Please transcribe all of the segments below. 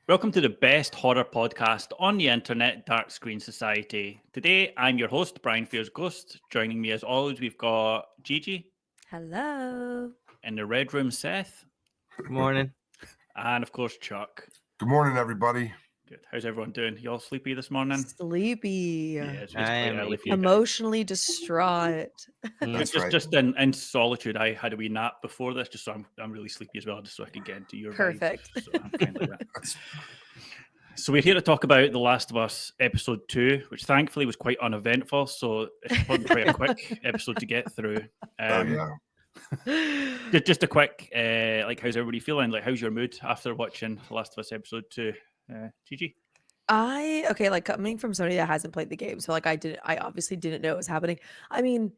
Welcome to the best horror podcast on the internet, Dark Screen Society. Today, I'm your host, Brian Fears Ghost. Joining me as always, we've got Gigi. Hello. In the Red Room, Seth. Good morning. And of course, Chuck. Good morning, everybody. Good. How's everyone doing? You all sleepy this morning? Sleepy. Yeah, it's I quite am early for you guys. Emotionally distraught. That's Just, right. just in solitude, I had a wee nap before this, just so I'm really sleepy as well, just so I could get into your Perfect. vibes. So I'm kind of like that. So we're here to talk about The Last of Us Episode 2, which thankfully was quite uneventful, so it's probably quite a quick episode to get through. Oh yeah. Just a quick, how's everybody feeling? Like, how's your mood after watching The Last of Us Episode 2? Gigi? Coming from somebody that hasn't played the game, so I obviously didn't know it was happening. I mean,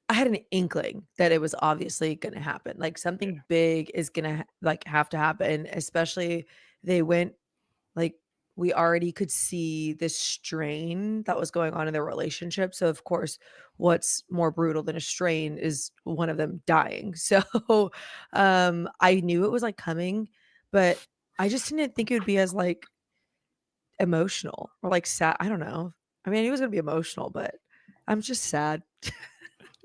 I had an inkling that it was obviously going to happen. Like something big is going to have to happen, especially they went like we already could see this strain that was going on in their relationship. So of course, what's more brutal than a strain is one of them dying. So I knew it was like coming, but I just didn't think it would be as like emotional or like sad. I don't know. I mean, I knew it was gonna be emotional, but I'm just sad.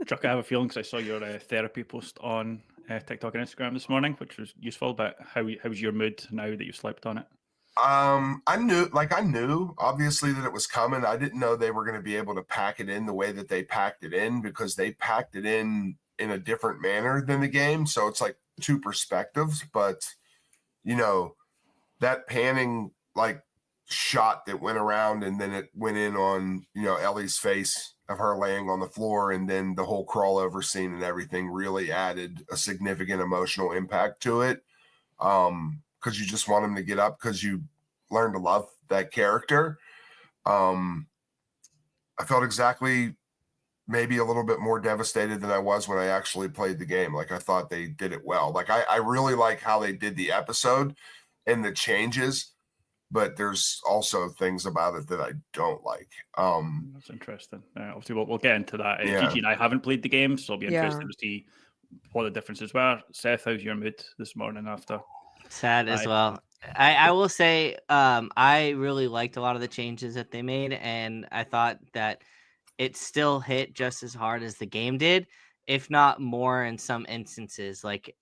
Chuck, I have a feeling because I saw your therapy post on TikTok and Instagram this morning, which was useful, but how's your mood now that you've slept on it? I knew obviously that it was coming. I didn't know they were going to be able to pack it in the way that they packed it in, because they packed it in a different manner than the game. So it's like two perspectives, but that panning like shot that went around and then it went in on, Ellie's face of her laying on the floor, and then the whole crawl over scene and everything really added a significant emotional impact to it. Because you just want him to get up because you learn to love that character. I felt exactly maybe a little bit more devastated than I was when I actually played the game. Like, I thought they did it well. Like, I really like how they did the episode and the changes, but there's also things about it that I don't like. That's interesting. Obviously, we'll get into that. Yeah. Gigi and I haven't played the game, so I'll be Yeah. interested to see what the differences were. Seth, how's your mood this morning after? Sad as well. I will say I really liked a lot of the changes that they made, and I thought that it still hit just as hard as the game did, if not more in some instances. Like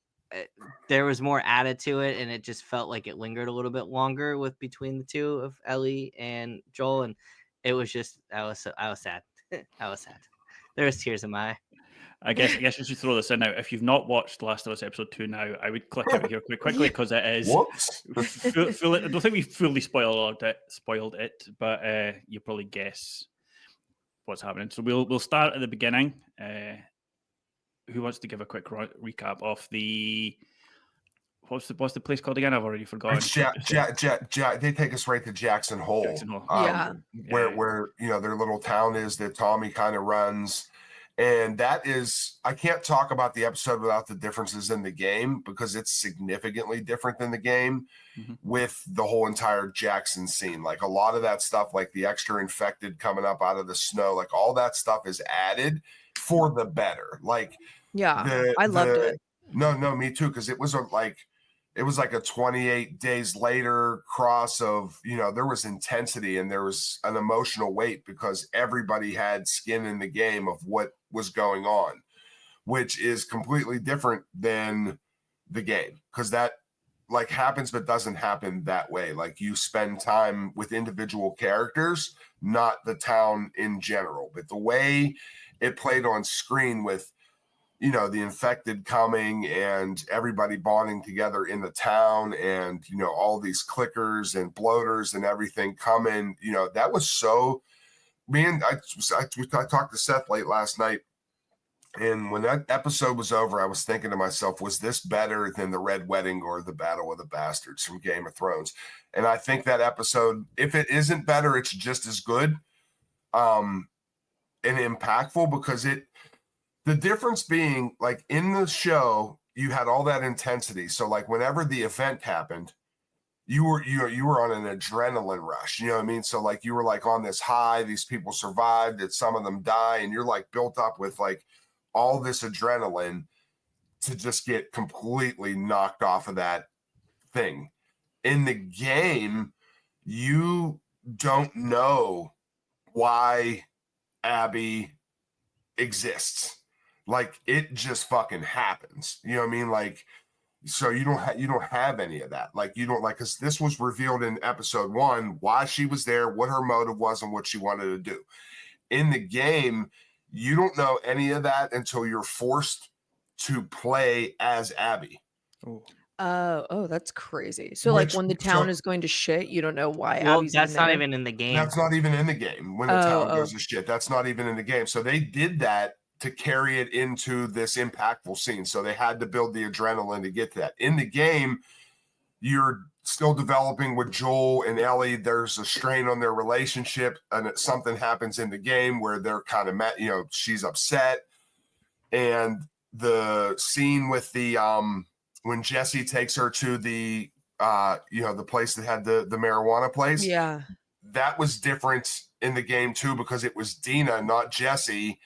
there was more added to it, and it just felt like it lingered a little bit longer with between the two of Ellie and Joel, and it was just I was sad. I was sad. There was tears in my eye. I guess I should throw this in now. If you've not watched Last of Us Episode 2 now, I would click out here quite quickly because it is Whoops. I don't think we fully spoiled it, but you probably guess what's happening. So we'll start at the beginning. Who wants to give a quick recap of the what's the place called again? I've already forgotten. They take us right to Jackson Hole. Jackson Hole. Where their little town is that Tommy kind of runs. And that is, I can't talk about the episode without the differences in the game, because it's significantly different than the game with the whole entire Jackson scene. Like a lot of that stuff, like the extra infected coming up out of the snow, like all that stuff is added for the better. Like, I loved it. No, me too. Cause it was like a 28 days later cross of, there was intensity and there was an emotional weight because everybody had skin in the game of what was going on, which is completely different than the game. Cause that like happens, but doesn't happen that way. Like you spend time with individual characters, not the town in general, but the way it played on screen with, the infected coming and everybody bonding together in the town and, all these clickers and bloaters and everything coming, that was so, I talked to Seth late last night. And when that episode was over, I was thinking to myself, was this better than the Red Wedding or the Battle of the Bastards from Game of Thrones? And I think that episode, if it isn't better, it's just as good and impactful, because the difference being, like, in the show, you had all that intensity. So, like, whenever the event happened, you were on an adrenaline rush. You know what I mean? So, like, you were, like, on this high. These people survived. That some of them die. And you're, like, built up with, like, all this adrenaline to just get completely knocked off of that thing. In the game, you don't know why Abby exists. Like, it just fucking happens. You know what I mean? Like, so you don't have any of that. Like, you don't, like, because this was revealed in episode 1 why she was there, what her motive was, and what she wanted to do. In the game, you don't know any of that until you're forced to play as Abby. Oh, that's crazy. So like when the town is going to shit, you don't know why Well, Abby's that's in not there? even in the game. That's not even in the game. When the town goes to shit, that's not even in the game. So they did that to carry it into this impactful scene. So they had to build the adrenaline to get to that. In the game, you're still developing with Joel and Ellie. There's a strain on their relationship, and something happens in the game where they're kind of met, she's upset. And the scene with the when Jesse takes her to the the place that had the marijuana place. Yeah. That was different in the game too, because it was Dina, not Jesse.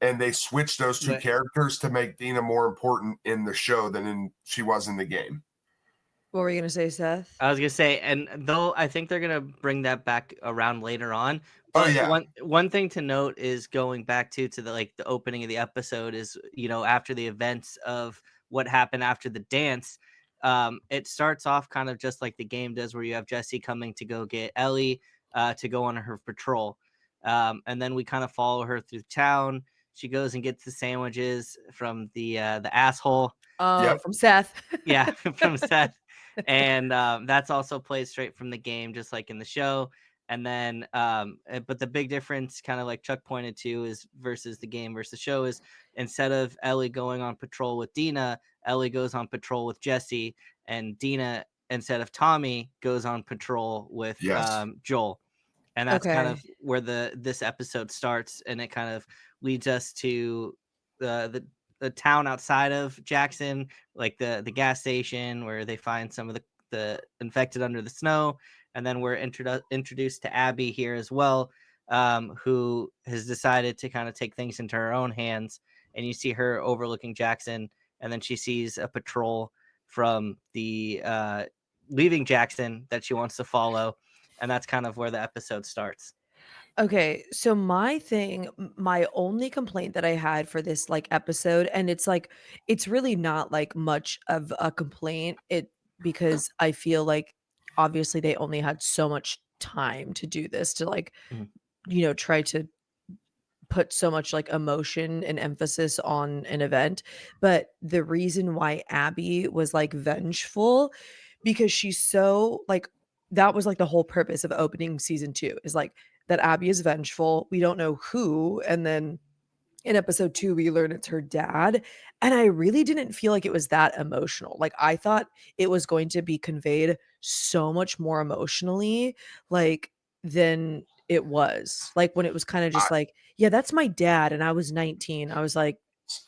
And they switched those two characters to make Dina more important in the show than she was in the game. What were you gonna say, Seth? I was gonna say, and though I think they're gonna bring that back around later on. But one thing to note is going back to the opening of the episode is, after the events of what happened after the dance, it starts off kind of just like the game does, where you have Jesse coming to go get Ellie to go on her patrol, and then we kind of follow her through town. She goes and gets the sandwiches from the asshole. From Seth. Yeah, from Seth. And that's also played straight from the game, just like in the show. And then, but the big difference, kind of like Chuck pointed to, is versus the game versus the show, is instead of Ellie going on patrol with Dina, Ellie goes on patrol with Jesse, and Dina, instead of Tommy, goes on patrol with Joel. And that's kind of where this episode starts, and it kind of leads us to the town outside of Jackson, like the gas station where they find some of the infected under the snow. And then we're introduced to Abby here as well, who has decided to kind of take things into her own hands. And you see her overlooking Jackson, and then she sees a patrol from the leaving Jackson that she wants to follow. And that's kind of where the episode starts. Okay, so my only complaint that I had for this episode, and it's really not much of a complaint, because I feel like obviously they only had so much time to do this, to try to put so much emotion and emphasis on an event. But the reason why Abby was vengeful, because she's so that was the whole purpose of opening season 2, is that Abby is vengeful. We don't know who. And then in episode 2, we learn it's her dad. And I really didn't feel like it was that emotional. I thought it was going to be conveyed so much more emotionally, than it was. When it was kind of just yeah, that's my dad. And I was 19. I was like,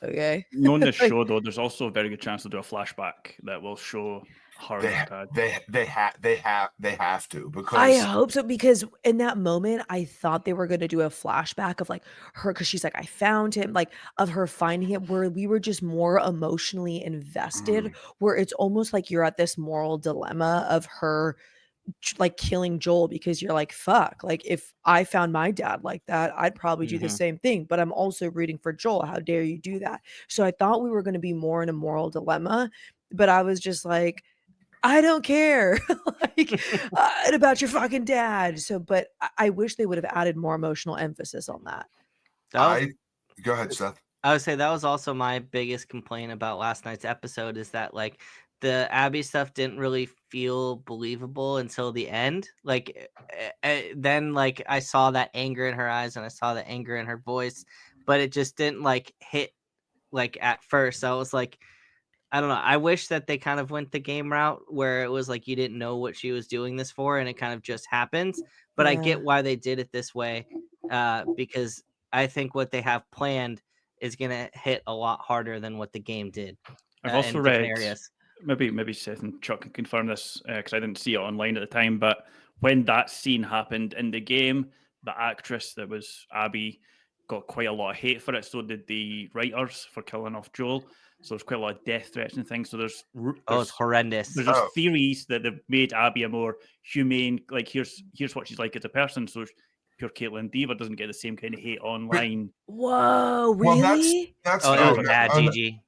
okay. Knowing this show, though, there's also a very good chance to do a flashback that will show her dad. They have to, because I hope so, because in that moment I thought they were going to do a flashback of her, because she's I found him, of her finding him, where we were just more emotionally invested, where it's almost like you're at this moral dilemma of her killing Joel, because you're fuck, if I found my dad like that, I'd probably do the same thing, but I'm also rooting for Joel. How dare you do that? So I thought we were going to be more in a moral dilemma, but I was just I don't care about your fucking dad. So, but I wish they would have added more emotional emphasis on that. Go ahead, Seth. I would say that was also my biggest complaint about last night's episode, is that the Abby stuff didn't really feel believable until the end. Then I saw that anger in her eyes, and I saw the anger in her voice, but it just didn't hit at first. I was I don't know. I wish that they kind of went the game route where it was you didn't know what she was doing this for, and it kind of just happens. But I get why they did it this way, because I think what they have planned is going to hit a lot harder than what the game did. I've also read areas. Maybe Seth and Chuck can confirm this, because I didn't see it online at the time, but when that scene happened in the game, the actress that was Abby got quite a lot of hate for it. So did the writers for killing off Joel. So there's quite a lot of death threats and things. So there's it's horrendous. There's just theories that they've made Abby a more humane. Like here's what she's like as a person. So pure Caitlyn Diva doesn't get the same kind of hate online. Whoa, really? Well, that's it was bad, GG.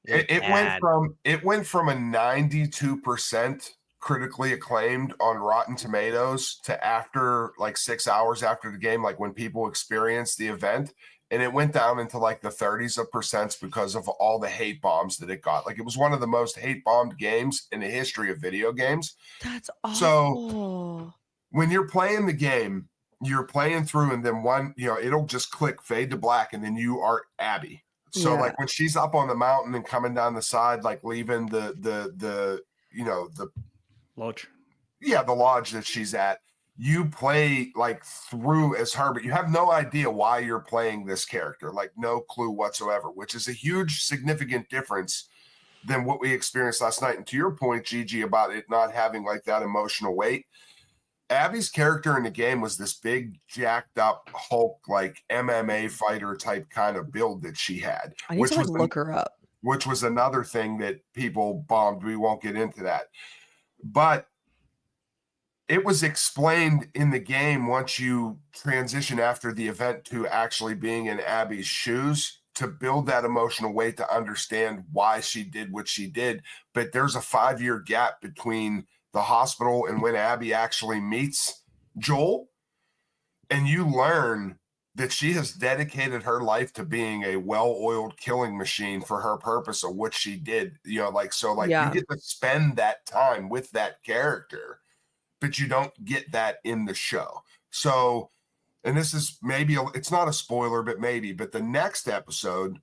It went from a 92% critically acclaimed on Rotten Tomatoes to after like 6 hours after the game, like when people experienced the event, and it went down into like the 30s% because of all the hate bombs that it got. Like it was one of the most hate bombed games in the history of video games. That's awful. So when you're playing the game, you're playing through, and then it'll just click fade to black, and then you are Abby. So like when she's up on the mountain and coming down the side, like leaving the lodge. Yeah, the lodge that she's at. You play like through as her, but you have no idea why you're playing this character, like no clue whatsoever, which is a huge, significant difference than what we experienced last night. And to your point, Gigi, about it not having like that emotional weight, Abby's character in the game was this big, jacked up Hulk, like MMA fighter type kind of build that she had. I need to look her up. Which was another thing that people bombed. We won't get into that. But it was explained in the game once you transition after the event to actually being in Abby's shoes to build that emotional weight to understand why she did what she did. But there's a 5-year gap between the hospital and when Abby actually meets Joel. And you learn that she has dedicated her life to being a well-oiled killing machine for her purpose of what she did. You get to spend that time with that character, but you don't get that in the show. So, and this is it's not a spoiler, but the next episode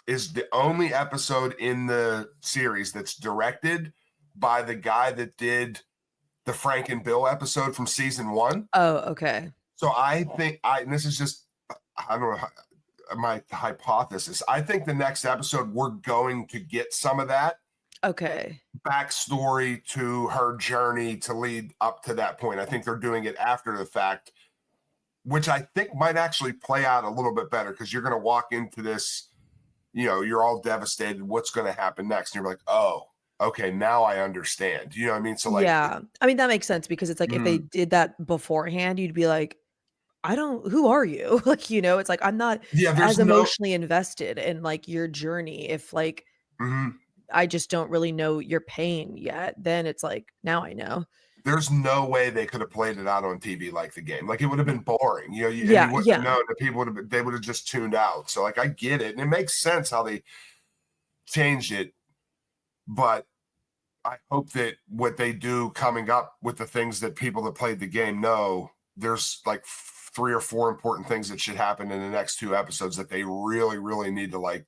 is the only episode in the series that's directed by the guy that did the Frank and Bill episode from season 1. Oh, okay. So I think and this is just, I don't know, my hypothesis. I think the next episode, we're going to get some of that. Okay. Backstory to her journey to lead up to that point. I think they're doing it after the fact, which I think might actually play out a little bit better, because you're going to walk into this, you're all devastated. What's going to happen next? And you're like, oh, okay, now I understand. You know what I mean? So like, yeah, I mean, that makes sense, because it's like if they did that beforehand, you'd be like, who are you? Like, it's like, I'm not as emotionally invested in like your journey. If like, I just don't really know your pain yet, then it's like, now I know. There's no way they could have played it out on TV like the game. Like it would have been boring. You wouldn't have known. The people they would have just tuned out. So like, I get it, and it makes sense how they changed it. But I hope that what they do coming up with the things that people that played the game know, there's like 3 or 4 important things that should happen in the next 2 episodes that they really, really need to like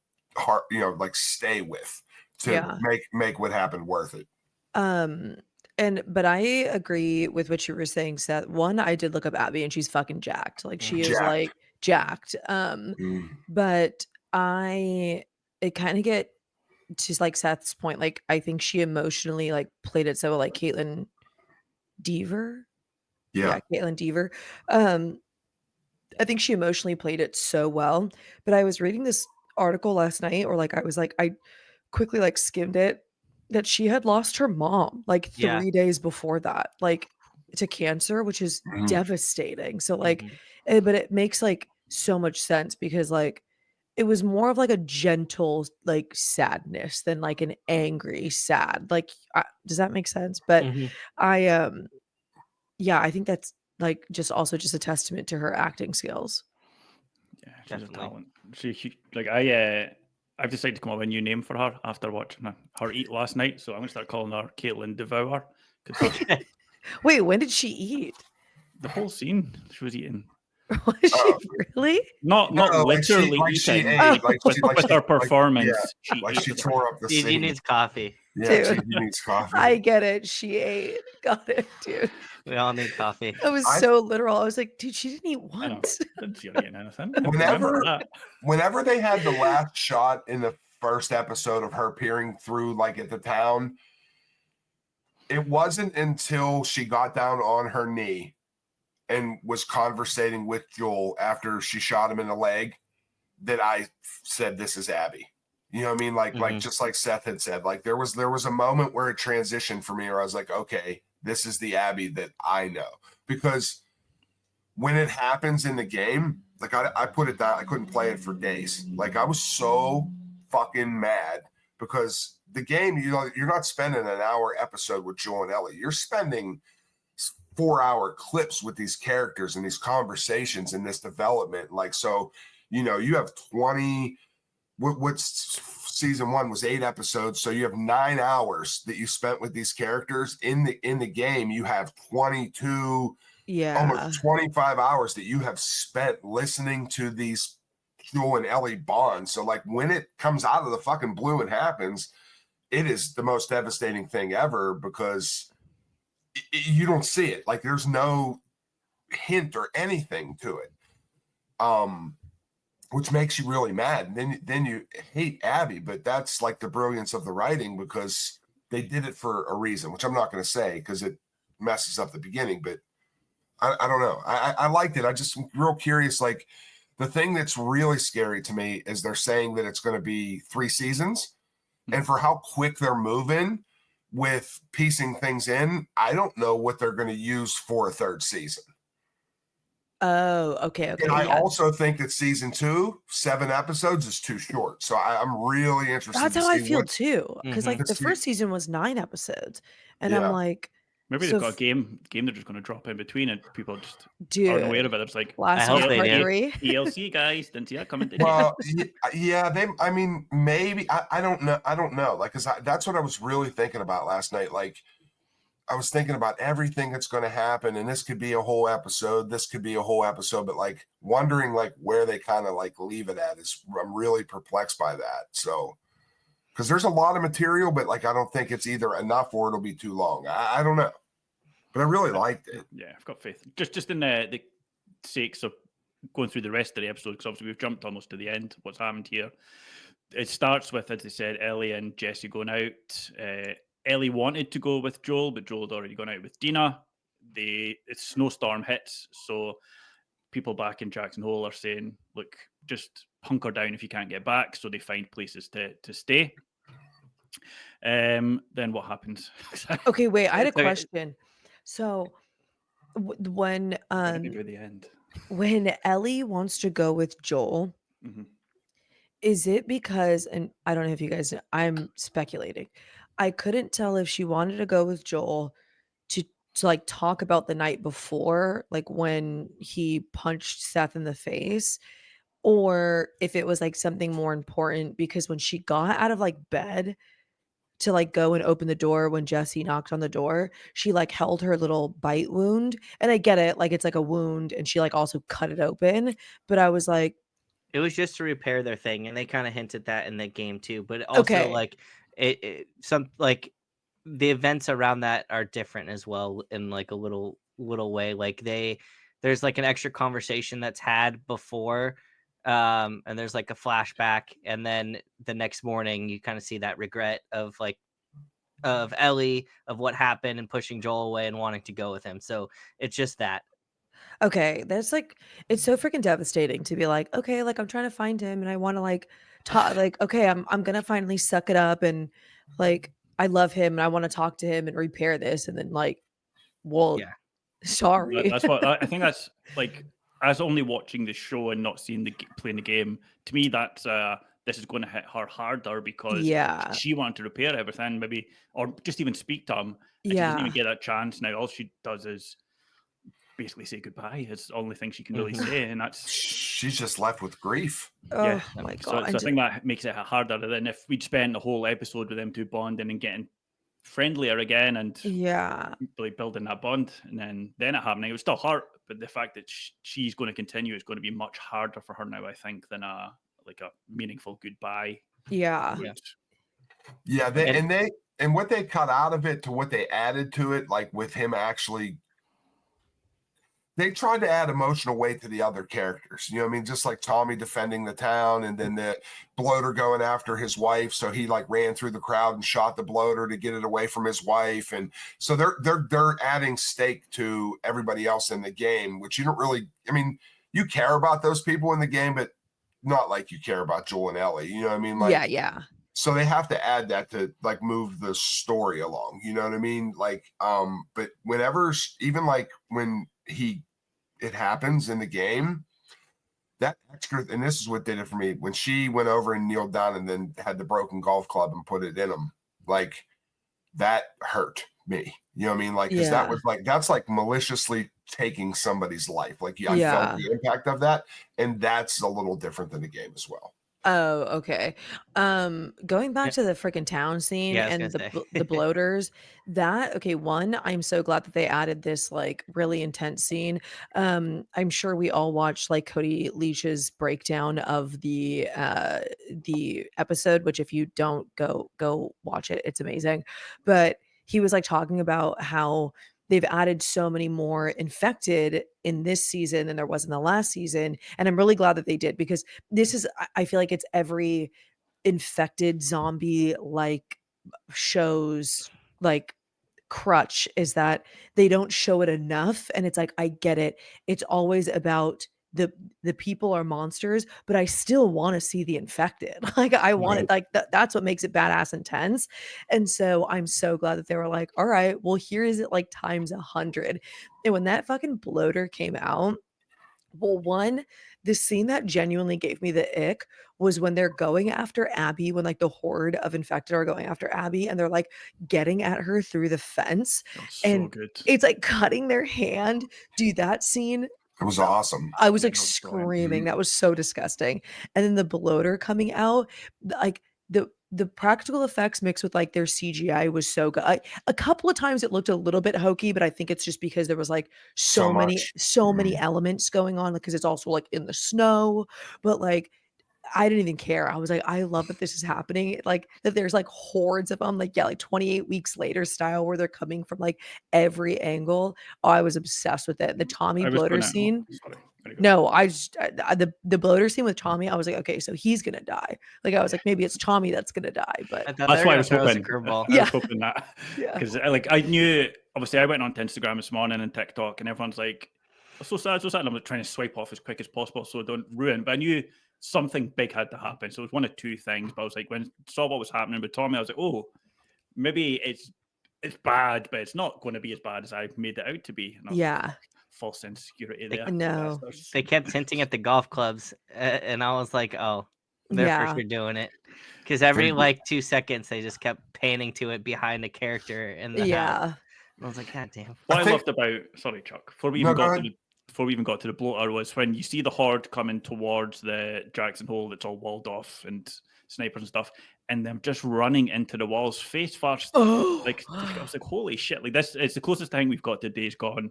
stay with to make what happened worth it. But I agree with what you were saying, Seth. One, I did look up Abby, and she's fucking jacked. Like she is like jacked. But it kind of get to like Seth's point. Like I think she emotionally like played it so like Caitlyn Dever. Yeah, Caitlyn Dever. I think she emotionally played it so well. But I was reading this article last night, or like I quickly like skimmed it, that she had lost her mom like 3 days before that, like to cancer, which is devastating. So like, but it makes like so much sense, because like it was more of like a gentle like sadness than like an angry sad. Like, does that make sense? But I think that's like just a testament to her acting skills. Yeah, she's a talent. She like I've decided to come up with a new name for her after watching her eat last night. So I'm gonna start calling her Caitlyn Devour. Wait, when did she eat? The whole scene she was eating. Was she really? Not literally eating. With her performance. She tore up the scene. Gigi needs coffee. Yeah, Gigi needs coffee. I get it. She ate. Got it, dude. We all need coffee. I was so literal. I was like, dude, she didn't eat once. Didn't see her eating anything. Whenever they had the last shot in the first episode of her peering through like at the town, it wasn't until she got down on her knee and was conversating with Joel after she shot him in the leg that I said, this is Abby. You know what I mean? Like just like Seth had said, like there was a moment where it transitioned for me where I was like, okay, this is the Abby that I know. Because when it happens in the game, like I put it down, I couldn't play it for days. Like I was so fucking mad because the game, you know, you're not spending an hour episode with Joel and Ellie. You're spending 4-hour clips with these characters and these conversations and this development. Like, so, you know, you have 20, what's season 1 was 8 episodes. So you have 9 hours that you spent with these characters in the game. You have 22, almost 25 hours that you have spent listening to these Joel and Ellie bond. So like when it comes out of the fucking blue and happens, it is the most devastating thing ever because you don't see it. Like there's no hint or anything to it. Which makes you really mad. And then you hate Abby, but that's like the brilliance of the writing because they did it for a reason, which I'm not going to say because it messes up the beginning, but I don't know. I liked it. I just real curious. Like the thing that's really scary to me is they're saying that it's going to be 3 seasons, and for how quick they're moving with piecing things in, I don't know what they're going to use for a 3rd season. Oh, okay. And I also think that season 2, 7 episodes is too short. So I'm really interested. That's how I feel too. Because like the Let's see. first season was 9 episodes. And Yeah. I'm like, Maybe so they've got a game they're just going to drop in between and people just aren't aware dude, of it. It's like last I week hope they part do. 3. ELC guys, didn't see that coming today. Well, yeah, I mean, maybe I don't know. Like, cause that's what I was really thinking about last night. Like, I was thinking about everything that's going to happen, and this could be a whole episode. This could be a whole episode, but like wondering like where they kind of like leave it at is I'm really perplexed by that. So, because there's a lot of material, but like I don't think it's either enough or it'll be too long. I don't know, but I really liked it. Yeah, I've got faith. Just in the sakes of going through the rest of the episode, because obviously we've jumped almost to the end. What's happened here? It starts with, as I said, Ellie and Jesse going out. Ellie wanted to go with Joel, but Joel had already gone out with Dina. Snowstorm hits, so people back in Jackson Hole are saying, look, just hunker down if you can't get back. So they find places to stay. Then what happens? Okay, wait, I had a Okay. question. So when the end. when Ellie wants to go with Joel, Mhm. is it because, and I don't know if you guys know, I'm speculating. I couldn't tell if she wanted to go with Joel to like talk about the night before, like when he punched Seth in the face, or if it was like something more important because when she got out of like bed to like go and open the door when Jesse knocked on the door, she like held her little bite wound. And I get it, like it's like a wound and she like also cut it open. But I was like, It was just to repair their thing, and they kind of hinted that in the game too. But also, okay, like some like the events around that are different as well in like a little way. Like there's like an extra conversation that's had before, and there's like a flashback, and then the next morning you kind of see that regret of like of Ellie of what happened and pushing Joel away and wanting to go with him. So it's just that. okay. That's like, it's so freaking devastating to be like, okay, like I'm trying to find him and I want to like talk, like, okay, I'm gonna finally suck it up and like I love him and I want to talk to him and repair this. And then like, well, Yeah. sorry. That's what I think. That's like as only watching the show and not seeing playing the game. To me, that's this is going to hit her harder because Yeah. she wanted to repair everything, maybe, or just even speak to him. And she doesn't Yeah. even get that chance now. All she does is basically say goodbye. It's the only thing she can really Mhm. say, and that's She's just left with grief. Oh yeah. my So, God. so I think that makes it harder than if we'd spent the whole episode with them two bonding and getting friendlier again and Yeah. really building that bond, and then it happening. It was still hurt, but the fact that she's going to continue is going to be much harder for her now, I think, than a meaningful goodbye. Yeah. Yeah. Yeah, and what they cut out of it to what they added to it, like with him actually, they tried to add emotional weight to the other characters. You know what I mean? Just like Tommy defending the town and then the bloater going after his wife. So he like ran through the crowd and shot the bloater to get it away from his wife. And so they're adding stake to everybody else in the game, which you don't really, I mean, you care about those people in the game, but not like you care about Joel and Ellie, you know what I mean? Like, yeah. so they have to add that to like move the story along, you know what I mean? Like, but whenever, even like when it happens in the game, that extra, and this is what did it for me, when she went over and kneeled down and then had the broken golf club and put it in him, like that hurt me. You know what I mean? Like, because that was like, that's like maliciously taking somebody's life. Like, I felt the impact of that, and that's a little different than the game as well. Oh, okay. Going back to the freaking town scene Yeah, I was and gonna say. the bloaters, one, I'm so glad that they added this like really intense scene. I'm sure we all watched like Cody Leach's breakdown of the episode, which if you don't go watch it, it's amazing. But he was like talking about how they've added so many more infected in this season than there was in the last season. And I'm really glad that they did, because this is, I feel like it's every infected zombie like shows like crutch, is that they don't show it enough. And it's like, I get it. It's always about the people are monsters, but I still want to see the infected. Like I want it, like that's what makes it badass intense. And so I'm so glad that they were like, all right, well, here is it like times 100. And when that fucking bloater came out, well, one, the scene that genuinely gave me the ick was when they're going after Abby, when like the horde of infected are going after Abby and they're like getting at her through the fence. That's so And good. it's like cutting their hand. Dude, that scene, It was awesome. I was like Yeah, that's brilliant. screaming. That was so disgusting. And then the bloater coming out, like the practical effects mixed with like their CGI was so good. A couple of times it looked a little bit hokey, but I think it's just because there was like So much. so many elements going on, because it's also like in the snow. But like I didn't even care. I was like, I love that this is happening. Like that there's like hordes of them, like, yeah, like 28 weeks later style where they're coming from like every angle. Oh, I was obsessed with it. The Tommy I was bloater gonna, scene. sorry. There you go. No, I just the bloater scene with Tommy, I was like, okay, so he's gonna die. Like I was like, maybe it's Tommy that's gonna die, but I thought That's they were why I gonna was throw us a hoping. curveball. I Yeah. was hoping that yeah. because like I knew, obviously I went on to Instagram this morning and TikTok, and everyone's like, "So sad, so sad." And I'm like, trying to swipe off as quick as possible so I don't ruin. But I knew something big had to happen, so it was one of two things. But I was like, when I saw what was happening with Tommy, I was like, oh, maybe it's bad, but it's not going to be as bad as I made it out to be. And I was like, Yeah. fuck, false sense of security They- there. No. Bastards. They kept hinting at the golf clubs, and I was like, "Oh, they're for Yeah. sure doing it." Because every like 2 seconds, they just kept panning to it behind the character in the house. Yeah. And I was like, "God damn!" What I I, think- loved about, sorry, Chuck, before we No, even go got ahead. to the before we even got to the bloater, was when you see the horde coming towards the Jackson Hole that's all walled off and snipers and stuff, and them just running into the walls face first. Oh, Like I was like, holy shit! Like this, it's the closest thing we've got to Days Gone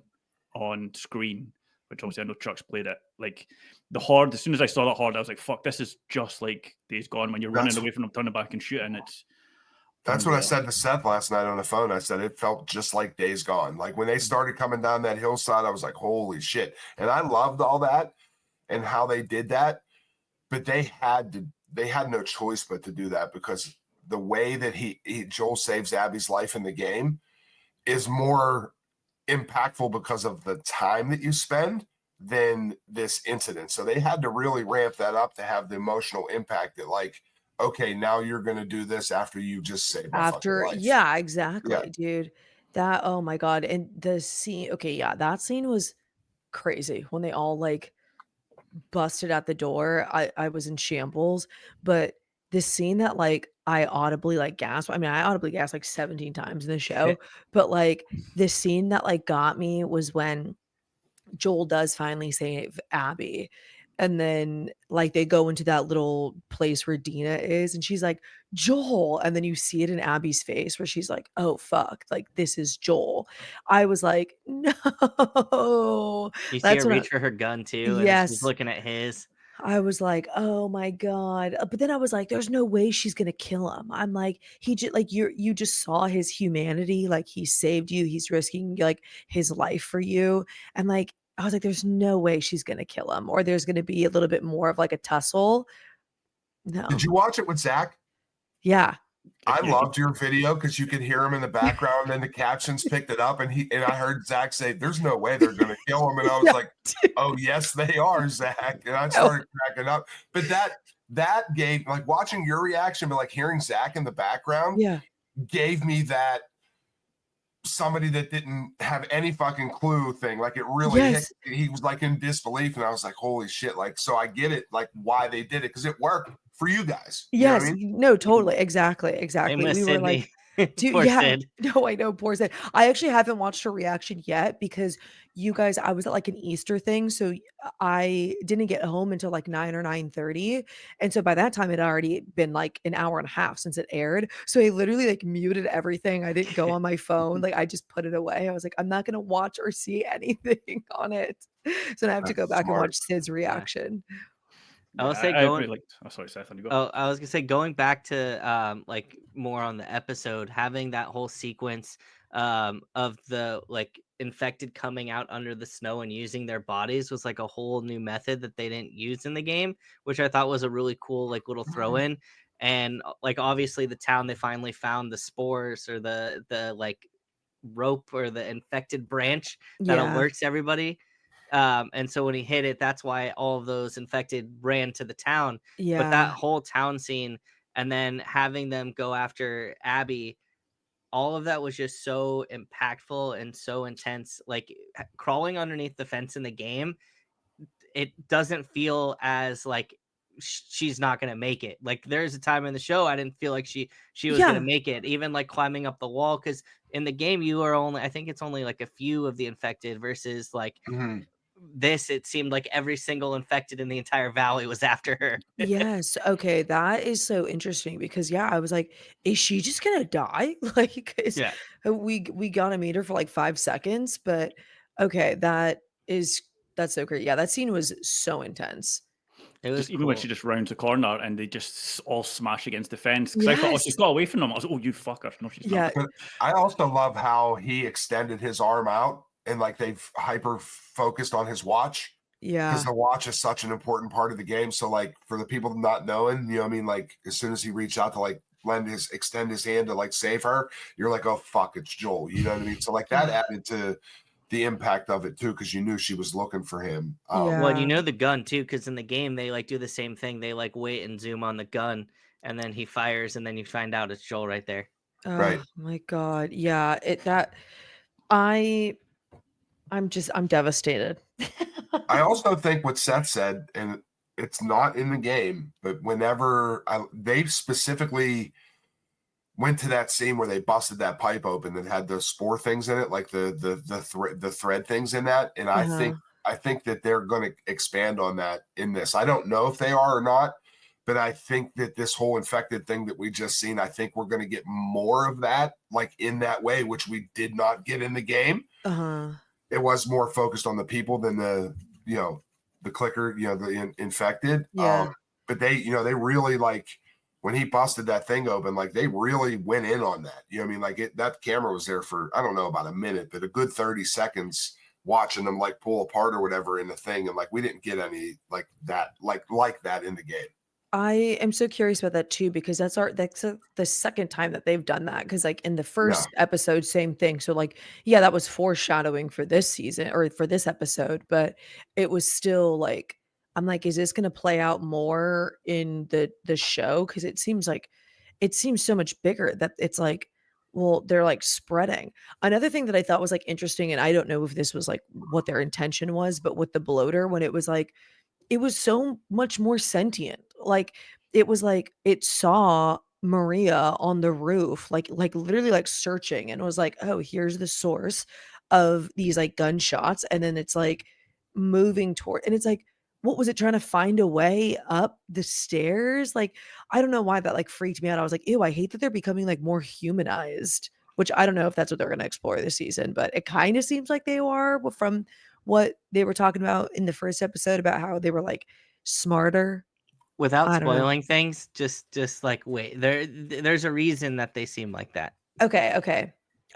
on screen, which obviously I know Chuck's played it. Like the horde, as soon as I saw that horde, I was like, fuck, this is just like Days Gone when you're running That's- away from them, turning back and shooting. That's what I unreal. said to Seth last night on the phone. I said it felt just like Days Gone. Like when they started coming down that hillside, I was like, holy shit. And I loved all that and how they did that. But they had no choice but to do that, because the way that Joel saves Abby's life in the game is more impactful because of the time that you spend than this incident. So they had to really ramp that up to have the emotional impact that, like, okay, now you're going to do this after you just saved my after, fucking life. yeah, exactly, Yeah. dude. That, oh my god. And the scene, okay, yeah, that scene was crazy when they all like busted at the door. I was in shambles, but the scene that like I audibly like gasped. I mean, I audibly gasped like 17 times in the show, but like the scene that like got me was when Joel does finally save Abby. And then like they go into that little place where Dina is, and she's like, Joel. And then you see it in Abby's face where she's like, oh fuck, like this is Joel. I was like, no. You see That's her when I- reach for her gun too, and Yes. she's looking at his. I was like, "Oh my god." But then I was like, "There's no way she's gonna kill him." I'm like, he just like you just saw his humanity, like he saved you, he's risking like his life for you. And like I was like, there's no way she's gonna kill him, or there's gonna be a little bit more of like a tussle. No. Did you watch it with Zach? Yeah. I loved your video because you could hear him in the background and the captions picked it up and I heard Zach say, "There's no way they're gonna kill him." And I was like, "Oh yes, they are, Zach." And I started cracking up. But that gave, like, watching your reaction, but like hearing Zach in the background gave me that somebody that didn't have any fucking clue thing. Like, it really hit. He was like in disbelief, and I was like, holy shit. Like, so I get it, like why they did it, because it worked for you guys. You know what I mean? No, totally. Exactly. Famous We were like, Sydney. dude, Poor yeah. Sid. No, I know, poor Sid. I actually haven't watched her reaction yet because you guys, I was at like an Easter thing, so I didn't get home until like 9 or 9:30, and so by that time it had already been like an hour and a half since it aired. So I literally like muted everything. I didn't go on my phone. Like, I just put it away. I was like, I'm not gonna watch or see anything on it. So now I have to go back and watch Sid's reaction. I will say I really liked. Oh, sorry, Seth. You go. Oh, I was gonna say, going back to like more on the episode, having that whole sequence of the like infected coming out under the snow and using their bodies was like a whole new method that they didn't use in the game, which I thought was a really cool like little throw in. And like obviously the town, they finally found the spores or the like rope or the infected branch that alerts everybody. And so when he hit it, that's why all of those infected ran to the town. But that whole town scene and then having them go after Abby, all of that was just so impactful and so intense. Like, crawling underneath the fence in the game, it doesn't feel as like she's not gonna make it. Like, there's a time in the show I didn't feel like she was gonna make it, even like climbing up the wall, because in the game you are only, I think it's only like a few of the infected versus like this, it seemed like every single infected in the entire valley was after her. Yes. Okay. That is so interesting because I was like, is she just gonna die? Like, we gotta meet her for like 5 seconds, but okay, that's so great. Yeah, that scene was so intense. It was Just even when she just rounds the corner and they just all smash against the fence. Because I thought, oh, she's Yes. got away from them. I was like, oh, you fucker. No, she's Yeah. not. But I also love how he extended his arm out and like they've hyper focused on his watch. Yeah. Because the watch is such an important part of the game. So like for the people not knowing, you know what I mean? Like as soon as he reached out to like extend his hand to like save her, you're like, oh fuck, it's Joel. You know what I mean? So like that added to the impact of it too, because you knew she was looking for him. Well, you know the gun too, because in the game they like do the same thing. They like wait and zoom on the gun, and then he fires, and then you find out it's Joel right there. Oh my God. Yeah. I'm devastated. I also think what Seth said, and it's not in the game, but whenever they specifically went to that scene where they busted that pipe open that had the spore things in it, like the thread things in that, and I think that they're going to expand on that in this. I don't know if they are or not, but I think that this whole infected thing that we just seen, I think we're going to get more of that, like in that way, which we did not get in the game. It was more focused on the people than the clicker, the infected. But they really like when he busted that thing open, like they really went in on that. You know what I mean? Like that camera was there for, I don't know, about a minute, but a good 30 seconds watching them like pull apart or whatever in the thing. And like, we didn't get any like that, like that in the game. I am so curious about that too, because that's the second time that they've done that. Because like in the first episode, same thing. So like, that was foreshadowing for this season or for this episode, but it was still like, I'm like, is this going to play out more in the show? Because it seems so much bigger that it's like, well, they're like spreading. Another thing that I thought was like interesting, and I don't know if this was like what their intention was, but with the bloater, when it was like, it was so much more sentient. Like, it was like it saw Maria on the roof, like literally like searching, and was like, oh, here's the source of these like gunshots. And then it's like moving toward, and it's like, what was it trying to find a way up the stairs? Like, I don't know why that like freaked me out. I was like, ew, I hate that they're becoming like more humanized, which I don't know if that's what they're going to explore this season, but it kind of seems like they are from what they were talking about in the first episode about how they were like smarter. Without spoiling things, just like wait, there's a reason that they seem like that. Okay.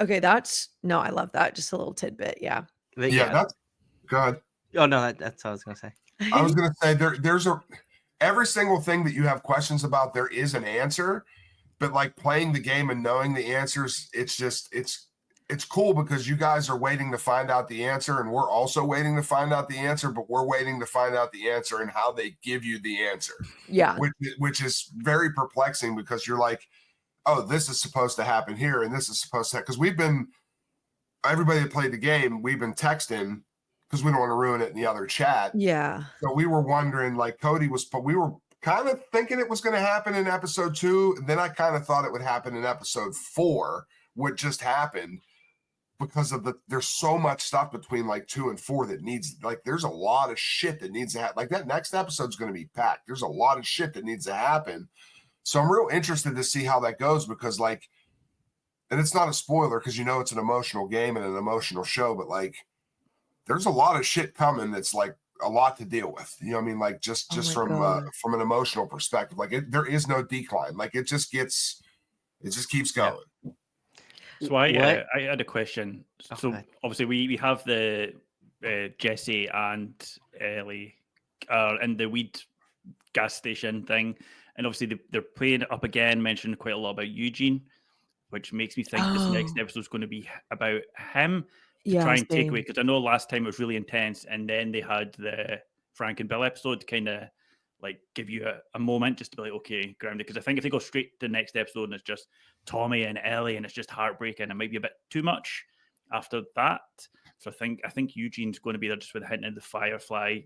I love that. Just a little tidbit. Yeah. That's good. Oh no, that's what I was gonna say. I was gonna say there's every single thing that you have questions about, there is an answer, but like playing the game and knowing the answers, it's cool because you guys are waiting to find out the answer, and we're also waiting to find out the answer, but we're waiting to find out the answer and how they give you the answer. Yeah. Which is very perplexing because you're like, oh, this is supposed to happen here, and this is supposed to, because everybody that played the game, we've been texting because we don't want to ruin it in the other chat. Yeah. So we were wondering, like we were kind of thinking it was going to happen in episode 2. And then I kind of thought it would happen in episode 4, what just happened, because of there's so much stuff between like 2 and 4 that needs, like, there's a lot of shit that needs to happen. Like that next episode's going to be packed. There's a lot of shit that needs to happen. So I'm real interested to see how that goes, because like, and it's not a spoiler because it's an emotional game and an emotional show, but like, there's a lot of shit coming that's like a lot to deal with. You know what I mean? Like just from an emotional perspective, like there is no decline. Like it just keeps going. So I had a question. So obviously we have the Jesse and Ellie in the weed gas station thing, and obviously they're playing it up again, mentioning quite a lot about Eugene, which makes me think this next episode is going to be about him. To try and take away, because I know last time it was really intense, and then they had the Frank and Bill episode to kind of like give you a moment just to be like, okay, grounded. Because I think if they go straight to the next episode and it's just Tommy and Ellie and it's just heartbreaking, it might be a bit too much after that. So I think Eugene's going to be there just with a hint of the Firefly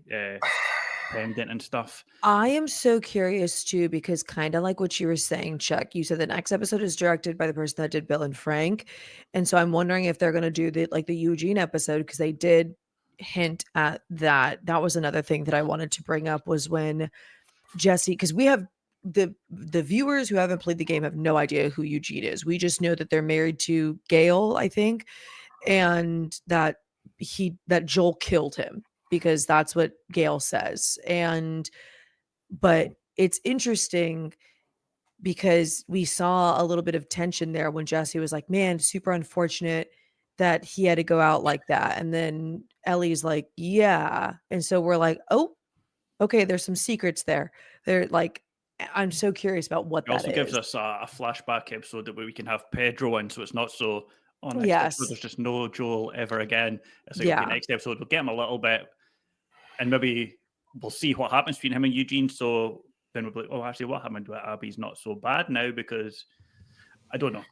pendant and stuff. I am so curious too, because kind of like what you were saying, Chuck, you said the next episode is directed by the person that did Bill and Frank. And so I'm wondering if they're going to do the Eugene episode, because they did hint at that. That was another thing that I wanted to bring up, was when Jesse, because we have the viewers who haven't played the game have no idea who Eugene is. We just know that they're married to Gail, I think, and that Joel killed him, because that's what Gail says. But it's interesting because we saw a little bit of tension there when Jesse was like, man, super unfortunate that he had to go out like that. And then Ellie's like, yeah. And so we're like, oh, okay, there's some secrets there. They're like, I'm so curious about what it also gives is. us a flashback episode that we can have Pedro in, so it's not so on next Yes. episode there's just no Joel ever again. It's like, Yeah. okay, next episode we'll get him a little bit, and maybe we'll see what happens between him and Eugene. So then we'll be like, oh, actually, what happened with Abby's not so bad now, because I don't know.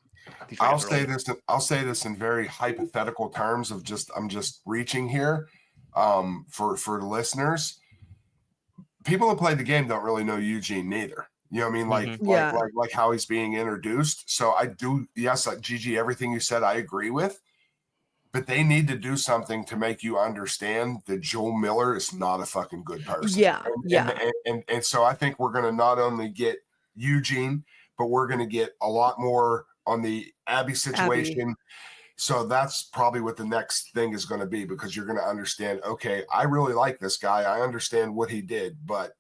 I'll say this in very hypothetical terms of I'm just reaching here for the listeners. People that played the game don't really know Eugene neither. You know what I mean? Like how he's being introduced. So I do, yes, like Gigi, everything you said, I agree with. But they need to do something to make you understand that Joel Miller is not a fucking good person. Yeah. And so I think we're going to not only get Eugene, but we're going to get a lot more on the Abby situation. Abby. So that's probably what the next thing is going to be, because you're going to understand, okay, I really like this guy. I understand what he did, but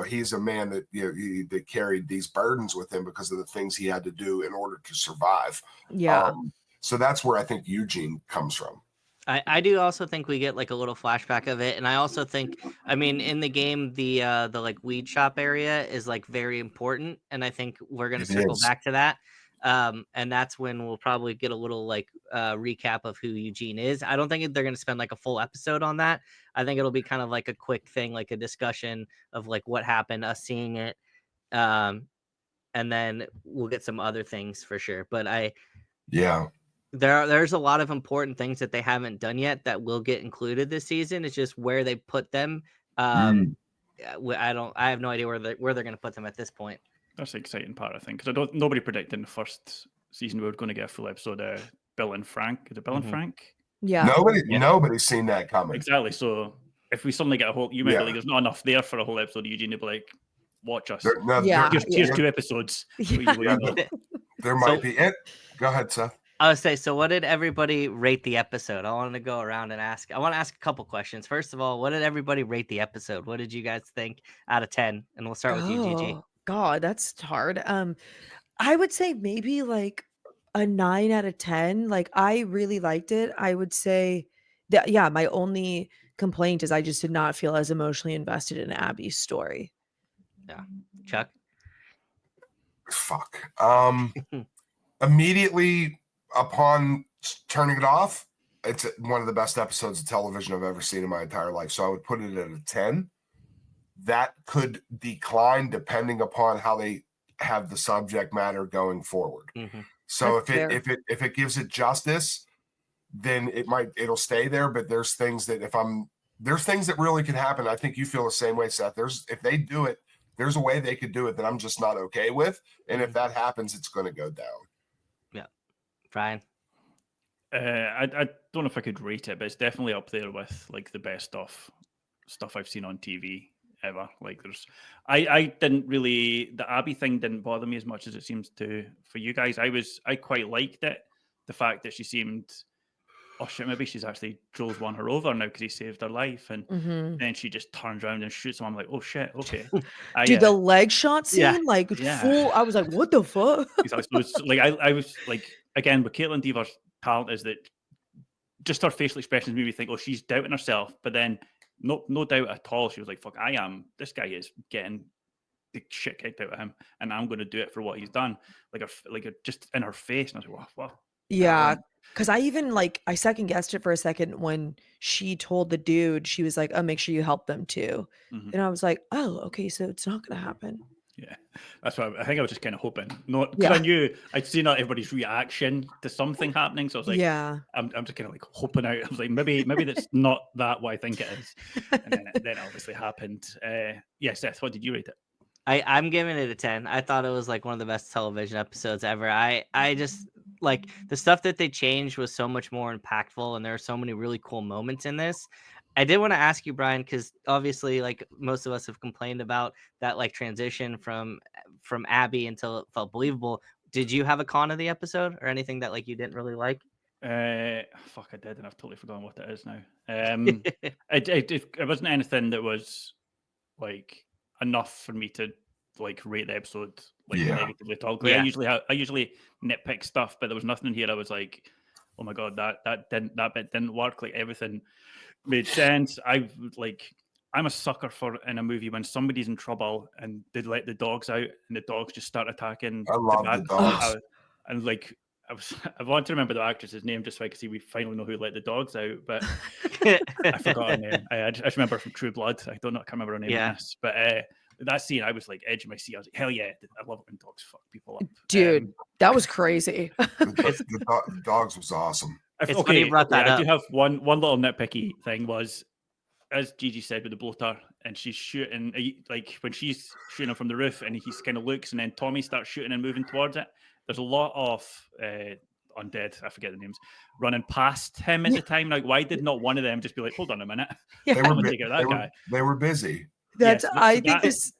he's a man that that carried these burdens with him because of the things he had to do in order to survive. Yeah. So that's where I think Eugene comes from. I do also think we get like a little flashback of it. And I also think, I mean, in the game, the like weed shop area is like very important. And I think we're going to circle back to that. And that's when we'll probably get a little like recap of who Eugene is. I don't think they're going to spend like a full episode on that. I think it'll be kind of like a quick thing, like a discussion of like what happened, us seeing it. And then we'll get some other things for sure. But there's a lot of important things that they haven't done yet that will get included this season. It's just where they put them. I have no idea where they're going to put them at this point. That's the exciting part, I think, because nobody predicted in the first season we were going to get a full episode of Bill and Frank. Is it Bill and Frank? Yeah. Nobody's seen that coming. Exactly. So if we suddenly get a whole, you might be like, there's not enough there for a whole episode. Eugene will be like, watch us. Here's 2 episodes. There might be it. Go ahead, Seth. I would say, so what did everybody rate the episode? I wanted to go around and ask. I want to ask a couple questions. First of all, what did everybody rate the episode? What did you guys think out of 10? And we'll start with you, Gigi. God, that's hard. I would say maybe like a 9 out of 10. Like, I really liked it. I would say that, yeah, my only complaint is I just did not feel as emotionally invested in Abby's story. Yeah. Chuck? fuck. Immediately upon turning it off, it's one of the best episodes of television I've ever seen in my entire life. So I would put it at a 10. That could decline depending upon how they have the subject matter going forward. So if it gives it justice, then it'll stay there. But there's things that there's things that really can happen. I think you feel the same way, Seth. If they do it, there's a way they could do it that I'm just not okay with. And if that happens, it's going to go down. Yeah. Brian? I don't know if I could rate it, but it's definitely up there with like the best stuff I've seen on TV ever. Like I didn't really, the Abby thing didn't bother me as much as it seems to for you guys. I quite liked it. The fact that she seemed, oh shit, maybe she's actually Joel's won her over now because he saved her life, and then she just turns around and shoots him. I'm like, oh shit, okay. Dude, the leg shot scene, Yeah. full. I was like, what the fuck? Exactly. So it's like I was like, again, with Caitlin Deaver's talent is that just her facial expressions made me think, oh, she's doubting herself, but then no doubt at all. She was like, fuck, this guy is getting the shit kicked out of him, and I'm going to do it for what he's done. Just in her face, and I was like, wow. Yeah, because I second guessed it for a second when she told the dude, she was like, oh, make sure you help them too. And I was like, oh, okay, so it's not going to happen. Yeah, that's why I think I was just kind of hoping. Because I knew I'd seen everybody's reaction to something happening, so I was like, I'm just kind of like hoping out. I was like, maybe that's not that what I think it is, and then it obviously happened. Seth, what did you rate it? I'm giving it a 10. I thought it was like one of the best television episodes ever. I just like the stuff that they changed was so much more impactful, and there are so many really cool moments in this. I did want to ask you, Brian, because obviously, like most of us have complained about that, like transition from Abby until it felt believable. Did you have a con of the episode or anything that like you didn't really like? Fuck, I did, and I've totally forgotten what it is now. It wasn't anything that was like enough for me to like rate the episode negatively at all. Like, I usually nitpick stuff, but there was nothing in here I was like, oh my god, that bit didn't work. Like everything made sense. I'm a sucker for in a movie when somebody's in trouble and they let the dogs out and the dogs just start attacking. I love the dogs. And like I want to remember the actress's name just so I can see we finally know who let the dogs out, but I forgot her name. I just remember from True Blood. I can't remember her name in this, but that scene, I was like edging my seat. I was like, hell yeah, I love it when dogs fuck people up. Dude, that was crazy. The dogs was awesome. It's funny you brought that up. I do have one little nitpicky thing was, as Gigi said with the bloater, and she's shooting, like when she's shooting him from the roof and he kind of looks and then Tommy starts shooting and moving towards it. There's a lot of undead, I forget the names, running past him at the time. Like, why did not one of them just be like, hold on a minute? Yeah. They were busy. That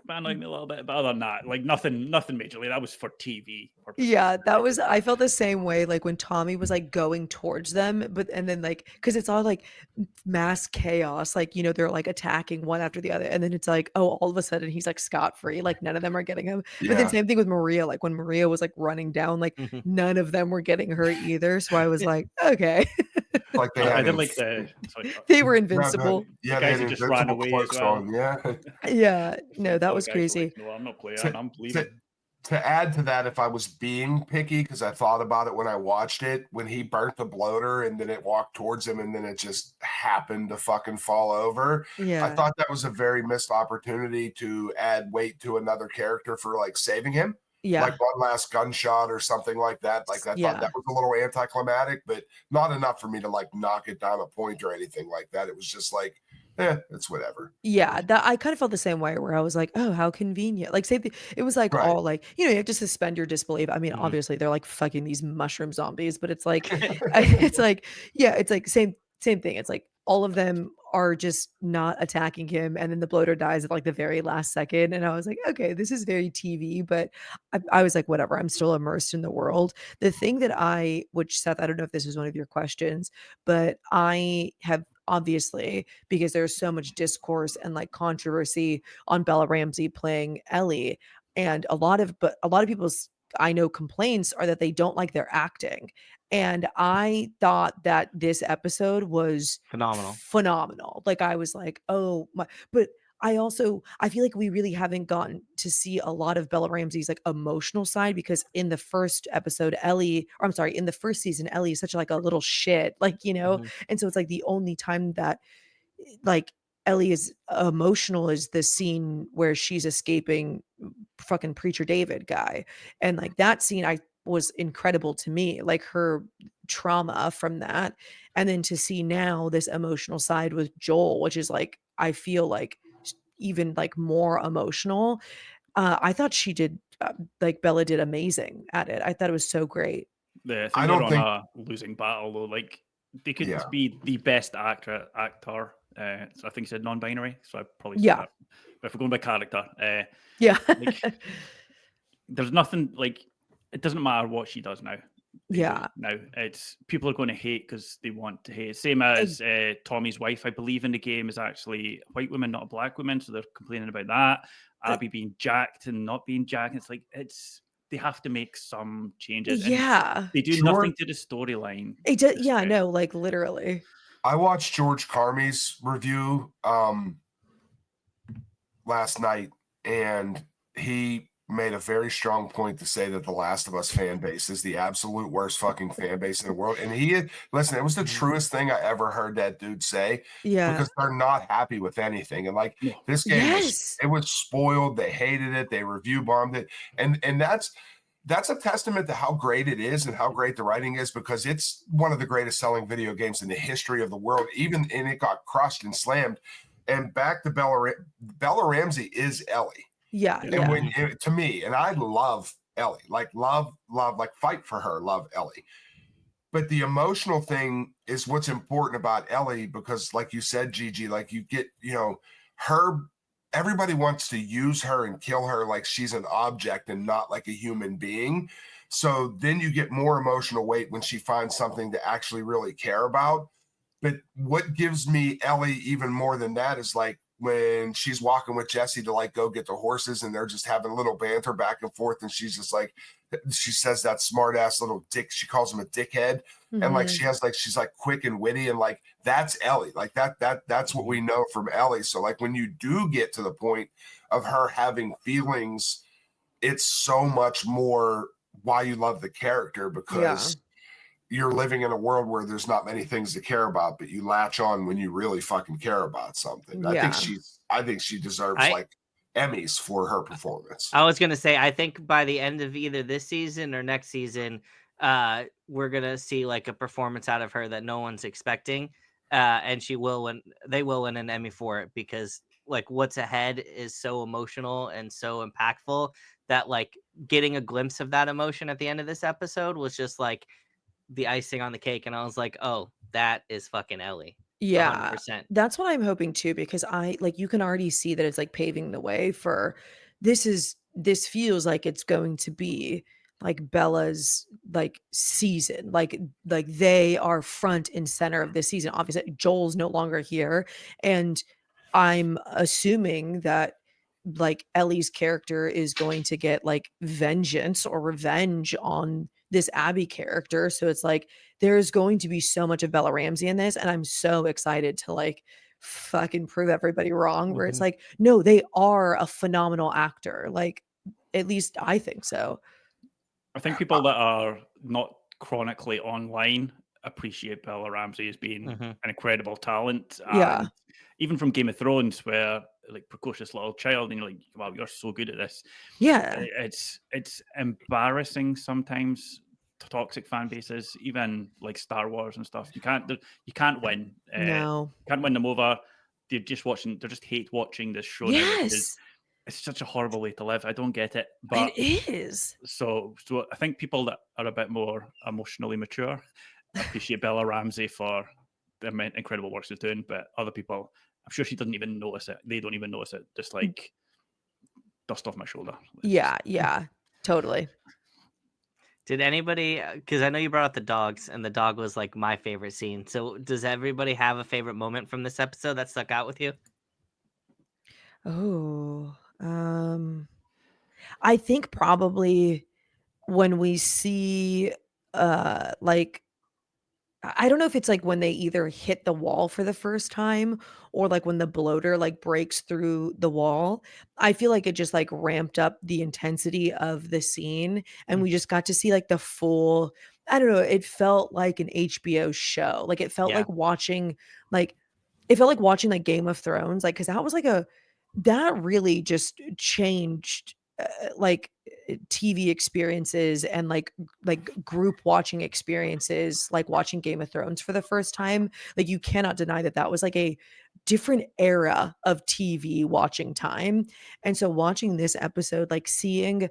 annoyed me a little bit, but other than that, like nothing majorly. That was for TV purposes. Yeah, I felt the same way. Like when Tommy was like going towards them, and then like because it's all like mass chaos. Like they're like attacking one after the other, and then it's like all of a sudden he's like scot-free. Like none of them are getting him. Yeah. But then same thing with Maria. Like when Maria was like running down, like none of them were getting her either. So I was like, okay. Like they were invincible. The guys who just ran away as well. Yeah, no, that was crazy. Like, no, I'm not playing. I'm leaving. To add to that, if I was being picky, because I thought about it when I watched it, when he burnt the bloater and then it walked towards him and then it just happened to fucking fall over. Yeah, I thought that was a very missed opportunity to add weight to another character for like saving him. Yeah, like one last gunshot or something like that. Like I thought that was a little anticlimactic, but not enough for me to like knock it down a point or anything like that. It was just like, it's whatever. Yeah, that I kind of felt the same way where I was like, oh, how convenient. Like it was like all like, you have to suspend your disbelief. I mean, obviously they're like fucking these mushroom zombies, but it's like it's like, it's like same thing. It's like all of them are just not attacking him, and then the bloater dies at like the very last second. And I was like, okay, this is very TV, but I was like, whatever, I'm still immersed in the world. The thing that which Seth, I don't know if this is one of your questions, but I have obviously, because there's so much discourse and like controversy on Bella Ramsey playing Ellie, and a lot of people's I know complaints are that they don't like their acting. And I thought that this episode was phenomenal. Like I was like, oh my, but I feel like we really haven't gotten to see a lot of Bella Ramsey's like emotional side, because in the first episode, in the first season, Ellie is such like a little shit, like, Mhm. and so it's like the only time that like Ellie is emotional is the scene where she's escaping fucking Preacher David guy. And like that scene was incredible to me, like her trauma from that. And then to see now this emotional side with Joel, which is like, I feel like even like more emotional. I thought she did like Bella did amazing at it. I thought it was so great. I I think they're don't on think. a losing battle though. Like they could Yeah. be the best actor. So I think he said non-binary. So I probably said Yeah. that. But if we're going by character, Yeah. like there's nothing like it doesn't matter what she does now. Yeah. Now it's people are going to hate because they want to hate. Same as Tommy's wife, I believe in the game is actually a white woman, not a black woman. So they're complaining about that. Abby being jacked and not being jacked. It's like they have to make some changes. And Yeah. they do nothing to the storyline. It does, yeah, no, like literally. I watched George Carmey's review last night, and he made a very strong point to say that the Last of Us fan base is the absolute worst fucking fan base in the world. And listen, it was the truest thing I ever heard that dude say, Yeah. because they're not happy with anything. And like this game was spoiled. They hated it. They review bombed it. And that's a testament to how great it is and how great the writing is, because it's one of the greatest selling video games in the history of the world. And it got crushed and slammed. And back to Bella Ramsey is Ellie. Yeah. And to me, and I love Ellie, like love, like fight for her, love Ellie. But the emotional thing is what's important about Ellie, because like you said, Gigi, like you get, her, everybody wants to use her and kill her like she's an object and not like a human being. So then you get more emotional weight when she finds something to actually really care about. But what gives me Ellie even more than that is like when she's walking with Jesse to like go get the horses, and they're just having a little banter back and forth, and she's just like, she says that smart ass little dick, she calls him a dickhead. And like she's like quick and witty, and like that's Ellie. Like that's what we know from Ellie. So like when you do get to the point of her having feelings, it's so much more why you love the character, because you're living in a world where there's not many things to care about, but you latch on when you really fucking care about something. I think she deserves like Emmys for her performance. I was gonna say, I think by the end of either this season or next season, we're gonna see like a performance out of her that no one's expecting, and they will win an Emmy for it, because like what's ahead is so emotional and so impactful that like getting a glimpse of that emotion at the end of this episode was just like the icing on the cake, and I was like, oh, that is fucking Ellie. Yeah, 100%. that's what I'm hoping too, because you can already see that it's like paving the way for this feels like it's going to be like Bella's like season. Like they are front and center of this season. Obviously, Joel's no longer here, and I'm assuming that like Ellie's character is going to get like vengeance or revenge on this Abby character. So it's like there's going to be so much of Bella Ramsey in this, and I'm so excited to like fucking prove everybody wrong, where it's like, no, they are a phenomenal actor. Like at least I think so. I think people that are not chronically online appreciate Bella Ramsey as being an incredible talent. Yeah. And even from Game of Thrones, where like precocious little child, and you're like, wow, you're so good at this. Yeah. It's embarrassing sometimes. Toxic fan bases, even like Star Wars and stuff. You can't win. No. Can't win them over. They're just hate watching this show now. Yes. It's such a horrible way to live. I don't get it. But it is. So I think people that are a bit more emotionally mature appreciate Bella Ramsey for the incredible work she's doing, but other people, I'm sure she doesn't even notice it. They don't even notice it. Just like dust off my shoulder. Yeah, totally. Did anybody, because I know you brought up the dogs, and the dog was like my favorite scene. So does everybody have a favorite moment from this episode that stuck out with you? Oh, I think probably when we see like I don't know if it's like when they either hit the wall for the first time or like when the bloater like breaks through the wall. I feel like it just like ramped up the intensity of the scene and we just got to see like the full, I don't know, it felt like an HBO show. Like it felt Yeah. like it felt like watching like Game of Thrones, like, cuz that was like that really just changed TV experiences and like group watching experiences, like watching Game of Thrones for the first time. Like you cannot deny that that was like a different era of TV watching time. And so watching this episode, like seeing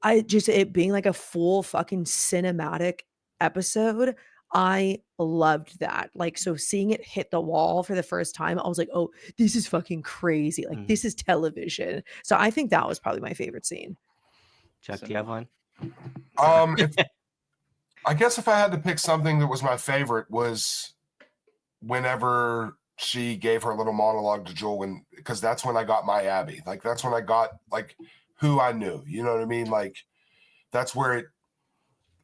it being like a full fucking cinematic episode, I loved that. Like, so seeing it hit the wall for the first time, I was like, oh, this is fucking crazy. Like, this is television. So I think that was probably my favorite scene. Chuck, do you have one? I guess if I had to pick something that was my favorite was whenever she gave her little monologue to Joel, because that's when I got my Abby. Like that's when I got like who I knew. You know what I mean? Like that's where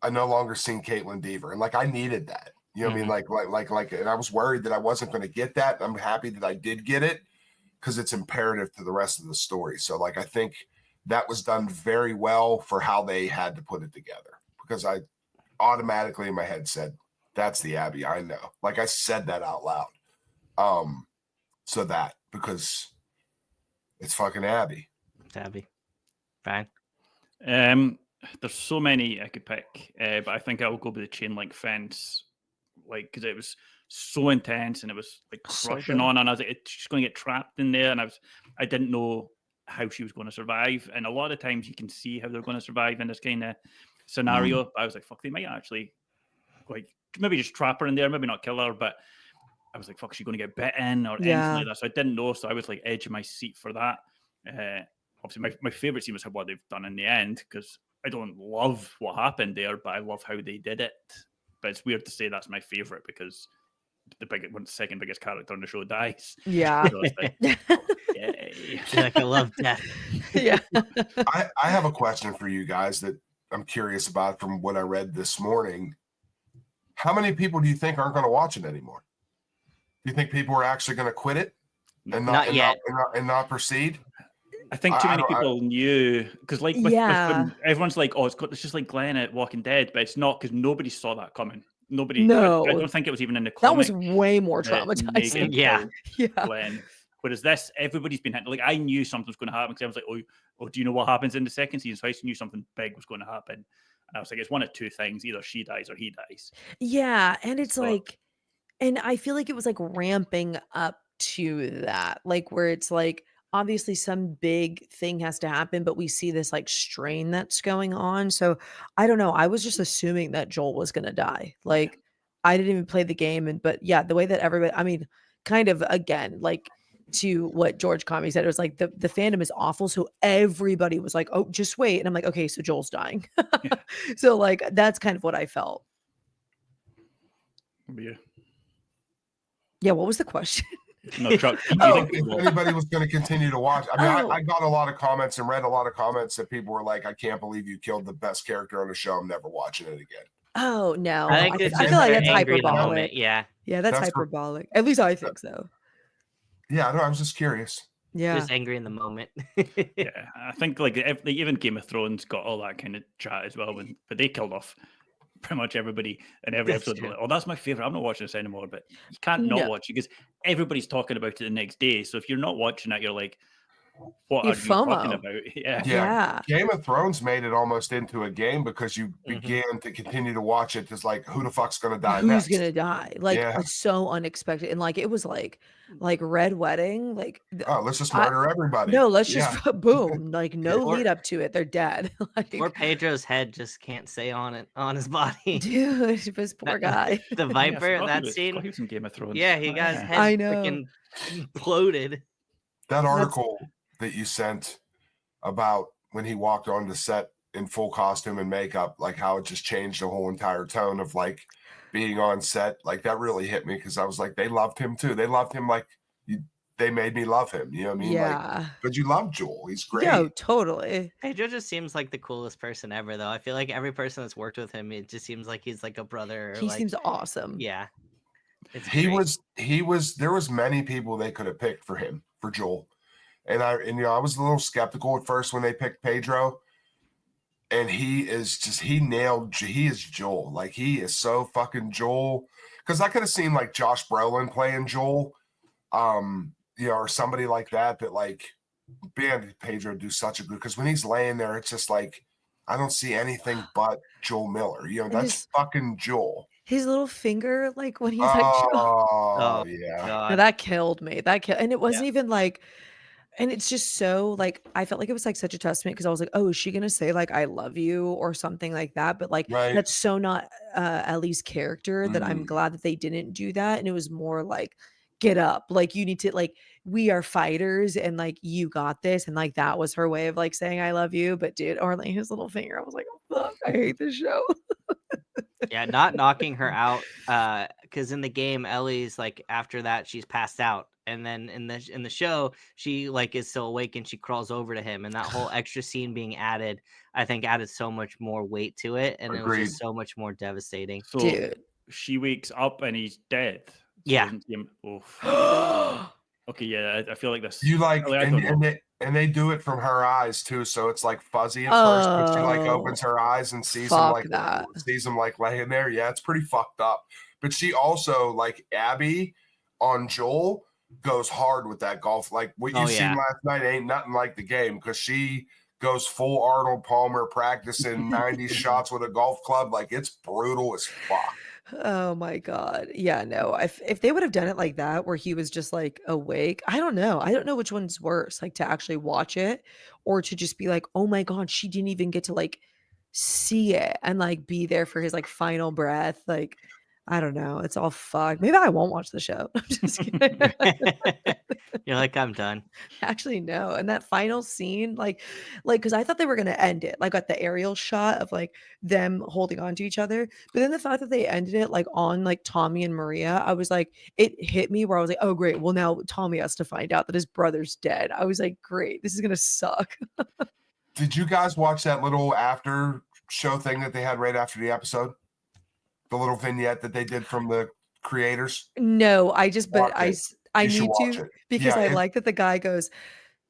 I no longer seen Caitlin Deaver, and like I needed that. You know what I mean? Like, and I was worried that I wasn't going to get that. I'm happy that I did get it because it's imperative to the rest of the story. So like I think that was done very well for how they had to put it together, because I automatically in my head said, that's the Abby I know. Like I said that out loud. So that, because it's fucking Abby. It's Abby. Fine. There's so many I could pick, but I think I will go with the chain link fence, like, because it was so intense and it was like crushing on, and I was like, she's going to get trapped in there, and I didn't know how she was going to survive. And a lot of times you can see how they're going to survive in this kind of scenario. I was like, fuck, they might actually like maybe just trap her in there, maybe not kill her, but I was like, fuck, is she going to get bitten or anything like that? So I didn't know, so I was like edge of my seat for that. Obviously my favorite scene was what they've done in the end, because I don't love what happened there, but I love how they did it. But it's weird to say that's my favorite because the second biggest character on the show dies. Yeah. So it's like, yay. Like I love death. Yeah. I have a question for you guys that I'm curious about from what I read this morning. How many people do you think aren't going to watch it anymore? Do you think people are actually going to quit it and Not yet. not proceed? I think too many people knew, because like with everyone's like, oh, it's just like Glenn at Walking Dead, but it's not, because nobody saw that coming. Nobody. No. I don't think it was even in the comic. That was way more traumatizing. Yeah. Glenn. Whereas this, everybody's been hitting. Like I knew something was going to happen, because I was like, oh, do you know what happens in the second season? So I knew something big was going to happen. And I was like, it's one of two things: either she dies or he dies. Yeah, and it's like, and I feel like it was like ramping up to that, like where it's like obviously some big thing has to happen, but we see this like strain that's going on. So I don't know. I was just assuming that Joel was gonna die. Like I didn't even play the game, but yeah, the way that everybody, I mean, kind of again, like to what George Comey said, it was like the fandom is awful. So everybody was like, oh, just wait. And I'm like, okay, so Joel's dying. So like that's kind of what I felt. Yeah. Yeah, what was the question? No, Chuck. If anybody was going to continue to watch, I mean, I got a lot of comments and read a lot of comments that people were like, I can't believe you killed the best character on the show. I'm never watching it again. Oh, no. I I feel like that's angry in the hyperbolic. moment. Yeah. Yeah, that's hyperbolic. At least I think so. Yeah, no, I was just curious. Yeah. Just angry in the moment. Yeah, I think like even Game of Thrones got all that kind of chat as well, but they killed off pretty much everybody in every episode. Like, oh, that's my favorite. I'm not watching this anymore. But you can't not watch it because everybody's talking about it the next day. So if you're not watching it, you're like, what are you talking about? Yeah. Game of Thrones made it almost into a game because you began to continue to watch it. It's like, who the fuck's gonna die next? Who's gonna die? Like it's so unexpected. And like it was like Red Wedding. Like let's just murder everybody. No, let's just boom. Like no lead up to it. They're dead. Like, or Pedro's head just can't stay on his body. Dude, this poor guy. The Viper in that scene. He was in Game of Thrones. Yeah, he got his head freaking imploded. That article that you sent about when he walked on the set in full costume and makeup, like how it just changed the whole entire tone of like being on set, like that really hit me because I was like, they loved him too. They loved him like they made me love him. You know what I mean? Like, Yeah. but you love Joel. He's great. Yo, totally. Pedro just seems like the coolest person ever, though. I feel like every person that's worked with him, it just seems like he's like a brother. Or He like, seems awesome. yeah, it's He great. was there was many people they could have picked for him, for Joel. And I was a little skeptical at first when they picked Pedro. And he is Joel. Like, he is so fucking Joel. Because I could have seen like Josh Brolin playing Joel, or somebody like that. But like, man, Pedro do such a good, because when he's laying there, it's just like, I don't see anything but Joel Miller. That's fucking Joel. His little finger, like when he's like, Oh yeah. no, God. that killed me. And it wasn't Yeah. even like, and it's just so like, I felt like it was like such a testament, because I was like, oh, is she gonna say like I love you or something like that? But like, Right. that's so not Ellie's character, that I'm Mm. glad that they didn't do that. And it was more like, get up, like you need to, like, we are fighters, and like you got this. And like that was her way of like saying I love you. But dude, or like his little finger, I was like, oh, fuck, I hate this show. Yeah, not knocking her out, because in the game, Ellie's like, after that she's passed out, and then in the show she like is still awake and she crawls over to him, and that whole extra scene being added, I think, added so much more weight to it, and it was Agreed. just so much more devastating. So Dude. she wakes up and he's dead. So Yeah. Okay, yeah, I feel like this. You like, I don't know. and they do it from her eyes too, so it's like fuzzy at first, but she like opens her eyes and sees him like laying there. Yeah, it's pretty fucked up. But she also, like Abby on Joel, goes hard with that golf. Like what you seen last night ain't nothing like the game, because she goes full Arnold Palmer, practicing 90 shots with a golf club. Like, it's brutal as fuck. Oh my God. Yeah, no. If they would have done it like that, where he was just like awake, I don't know. I don't know which one's worse, like to actually watch it, or to just be like, oh my God, she didn't even get to like see it and like be there for his like final breath. Like, I don't know. It's all fucked. Maybe I won't watch the show. I'm just kidding. You're like, I'm done. Actually, no. And that final scene, because I thought they were gonna end it like at the aerial shot of like them holding on to each other. But then the fact that they ended it like on like Tommy and Maria, I was like, it hit me where I was like, oh great. Well, now Tommy has to find out that his brother's dead. I was like, great, this is gonna suck. Did you guys watch that little after show thing that they had right after the episode? The little vignette that they did from the creators? No, I just, but I You need watch to, it. because I like that the guy goes,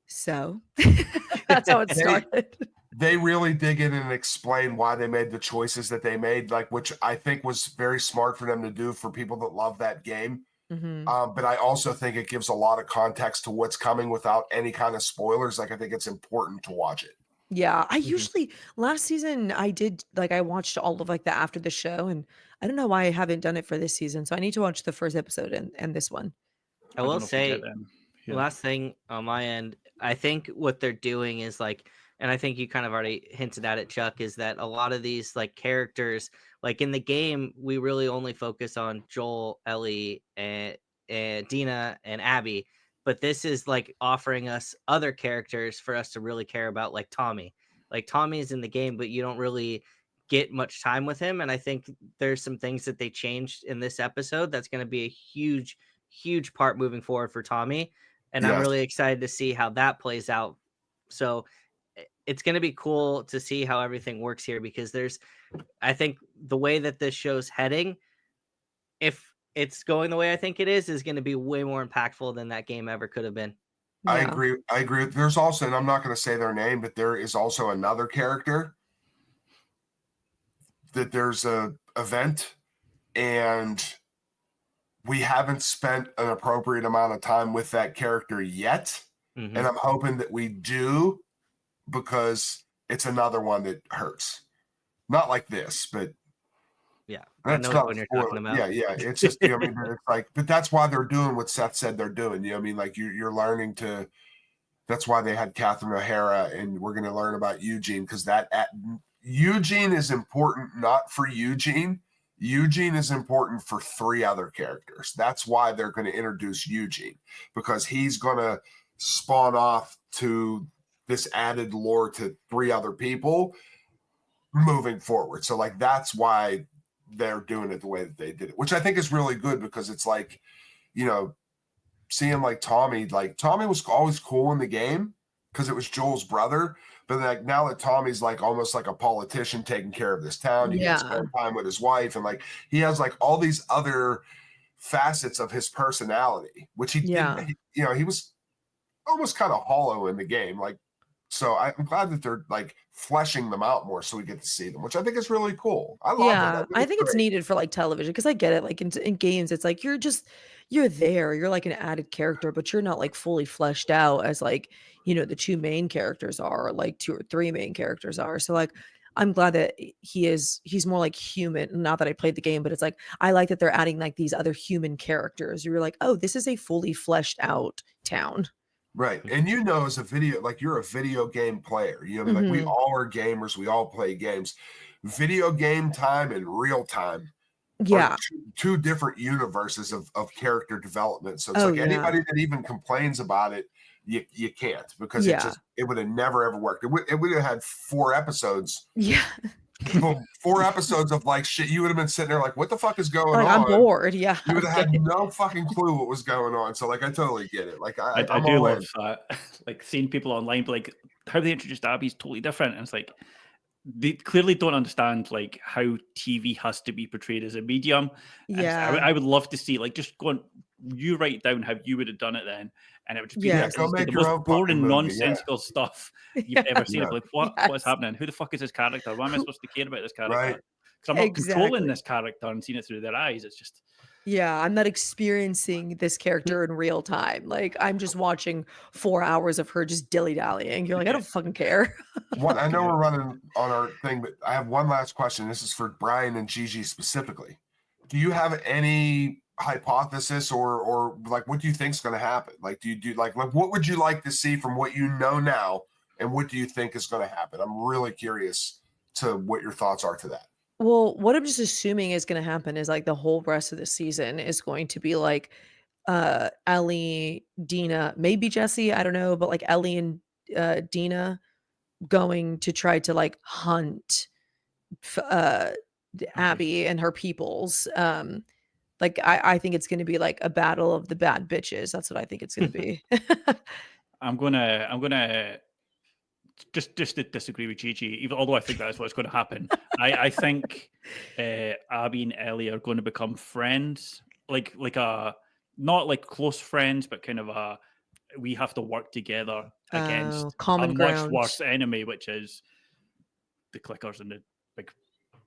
so that's how it started. They really dig in and explain why they made the choices that they made, like, which I think was very smart for them to do for people that love that game. But I also think it gives a lot of context to what's coming without any kind of spoilers. Like, I think it's important to watch it. Yeah, I usually, last season I did, like, I watched all of like the after the show, and I don't know why I haven't done it for this season. So I need to watch the first episode and this one. I will say, last thing on my end, I think what they're doing is like, and I think you kind of already hinted at it, Chuck, is that a lot of these like characters, like in the game, we really only focus on Joel, Ellie, and Dina and Abby. But this is like offering us other characters for us to really care about, like Tommy. Like Tommy is in the game, but you don't really get much time with him. And I think there's some things that they changed in this episode that's going to be a huge part moving forward for Tommy. And I'm really excited to see how that plays out. So it's going to be cool to see how everything works here, because I think the way that this show's heading, if it's going the way I think it is going to be way more impactful than that game ever could have been. Yeah. I agree. There's also, and I'm not going to say their name, but there is also another character that there's a event, and we haven't spent an appropriate amount of time with that character yet. And I'm hoping that we do, because it's another one that hurts. Not like this, but yeah, that's not what you're talking about. Yeah. It's just, I mean, it's like, but that's why they're doing what Seth said they're doing. You know what I mean? Like, you're learning to. That's why they had Catherine O'Hara, and we're going to learn about Eugene, because Eugene is important not for Eugene. Eugene is important for 3 other characters. That's why they're going to introduce Eugene, because he's going to spawn off to this added lore to 3 other people moving forward. So like, that's why they're doing it the way that they did it, which I think is really good, because it's like, seeing like Tommy was always cool in the game because it was Joel's brother. But like now that Tommy's like almost like a politician taking care of this town, he gets spend time with his wife, and like he has like all these other facets of his personality, which he didn't. He was almost kind of hollow in the game. Like, so I'm glad that they're like fleshing them out more so we get to see them, which I think is really cool. I love it. I think it's needed for like television because I get it. Like in games, it's like you're there. You're like an added character, but you're not like fully fleshed out as like, the two main characters are, or like two or three main characters are. So like I'm glad that he's more like human. Not that I played the game, but it's like I like that they're adding like these other human characters. You're like, oh, this is a fully fleshed out town. Right. And as a video, like you're a video game player, like we all are gamers, we all play games. Video game time and real time are two different universes of character development. So it's anybody that even complains about it, you can't, because it would have never ever worked. It would have had 4 episodes. Yeah. 4 episodes of like shit. You would have been sitting there like, what the fuck is going on? I'm bored. Yeah. You would have had no fucking clue what was going on. So like, I totally get it. Like I do love that. Like seeing people online, but like how they introduced Abby is totally different. And it's like, they clearly don't understand like how TV has to be portrayed as a medium. Yeah. I would love to see like just you write down how you would have done it then, and it would just be the most boring, nonsensical stuff you've ever seen. Like what is happening? Who the fuck is this character? Why am I supposed to care about this character? Right. Because I'm not controlling this character and seeing it through their eyes. It's just I'm not experiencing this character in real time. Like I'm just watching 4 hours of her just dilly-dallying. You're like, I don't fucking care. I know we're running on our thing, but I have one last question. This is for Brian and Gigi specifically. Do you have any hypothesis or like what do you think is going to happen? Like do you like what would you like to see from what you know now, and what do you think is going to happen? I'm really curious to what your thoughts are to that. Well, what I'm just assuming is going to happen is like the whole rest of the season is going to be like Ellie, Dina, maybe Jesse, I don't know, but like Ellie and Dina going to try to like hunt Abby and her peoples. Like I think it's going to be like a battle of the bad bitches. That's what I think it's going to be. I'm gonna just to disagree with Gigi, even although I think that's what's going to happen. I think Abby and Ellie are going to become friends, like not like close friends, but kind of we have to work together against common ground. Much worse enemy, which is the clickers and the big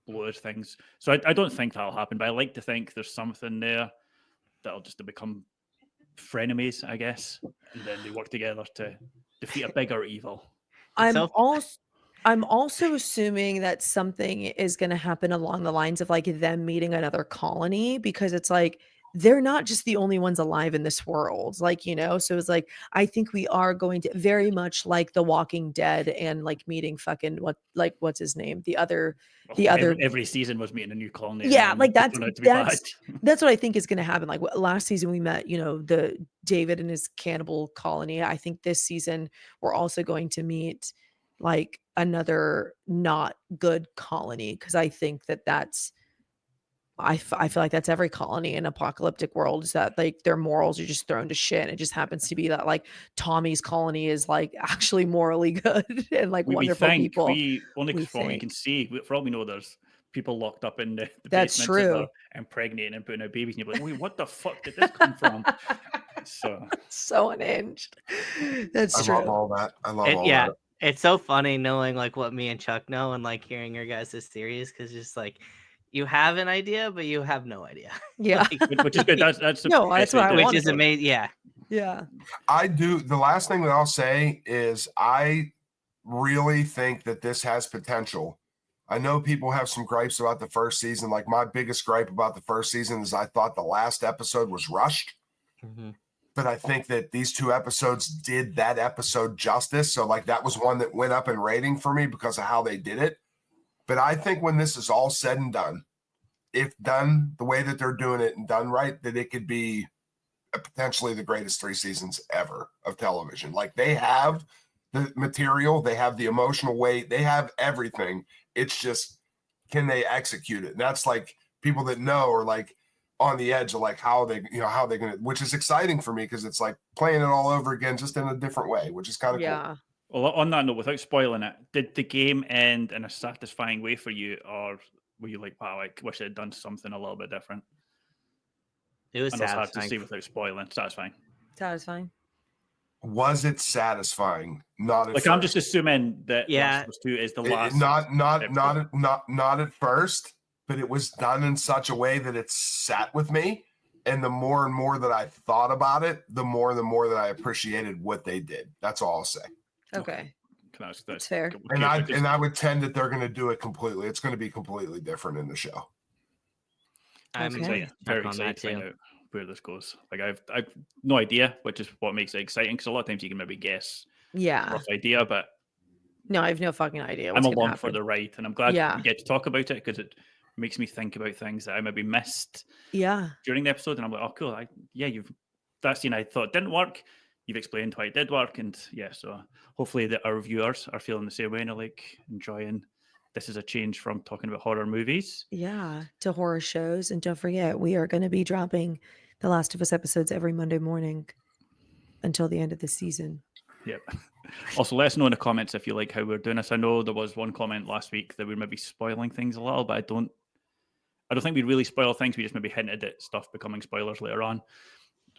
bloated things. So I don't think that'll happen, but I like to think there's something there that'll just become frenemies, I guess, and then they work together to defeat a bigger evil. I'm also assuming that something is going to happen along the lines of like them meeting another colony, because it's like they're not just the only ones alive in this world, like, so it's like I think we are going to very much like The Walking Dead and like meeting fucking what's his name, the other every season was meeting a new colony. Like that's what I think is going to happen. Like last season we met the David and his cannibal colony. I think this season we're also going to meet like another not good colony, because I think that's I feel like that's every colony in apocalyptic world, is that like their morals are just thrown to shit. And it just happens to be that like Tommy's colony is like actually morally good and like wonderful people. From what you can see, for all we know, there's people locked up in the that's true, impregnating and putting out babies, and you're like, wait, what the fuck did this come from? So unhinged. That's true. I love all that. I love all that. It's so funny knowing like what me and Chuck know and like hearing your guys' theories, because just like you have an idea, but you have no idea. Yeah, which is good. That's that's what I want. Which is amazing. Yeah. I do. The last thing that I'll say is I really think that this has potential. I know people have some gripes about the first season. Like my biggest gripe about the first season is I thought the last episode was rushed. Mm-hmm. But I think that these 2 episodes did that episode justice. So like that was one that went up in rating for me because of how they did it. But I think when this is all said and done, if done the way that they're doing it and done right, that it could be potentially the greatest 3 seasons ever of television. Like they have the material, they have the emotional weight, they have everything. It's just, can they execute it? And that's like people that know are like, on the edge of like how they're gonna, which is exciting for me because it's like playing it all over again, just in a different way, which is kind of cool. Yeah. Well, on that note, without spoiling it, did the game end in a satisfying way for you, or were you like, wow, I wish I had done something a little bit different? It was And it's hard to satisfying. say without spoiling. Satisfying. Satisfying. Was it satisfying? Not at Like, first. I'm just assuming that Yeah. Last of Us 2 is the It- last. not at first, but it was done in such a way that it sat with me. And the more and more that I thought about it, the more that I appreciated what they did. That's all I'll say. Okay. That's fair. okay, And I because- and I would tend that they're going to do it completely. It's going to be completely different in the show. I'm Okay. stuck very on excited that to find too. out where this goes. Like, I've no idea, which is what makes it exciting. Because a lot of times you can maybe guess a Yeah. rough idea, but No, I have no fucking idea I'm what's gonna along happen. for the ride, and I'm glad Yeah. we get to talk about it because it makes me think about things that I maybe missed Yeah. during the episode, and I'm like, oh, cool. That scene I thought didn't work. You've explained why it did work, and yeah, so hopefully that our viewers are feeling the same way and are like enjoying. This is a change from talking about horror movies. Yeah. To horror shows. And don't forget, we are going to be dropping The Last of Us episodes every Monday morning until the end of the season. Yep. Also, let us know in the comments if you like how we're doing this. I know there was one comment last week that we were maybe spoiling things a little, but I don't think we really spoil things. We just maybe hinted at stuff becoming spoilers later on,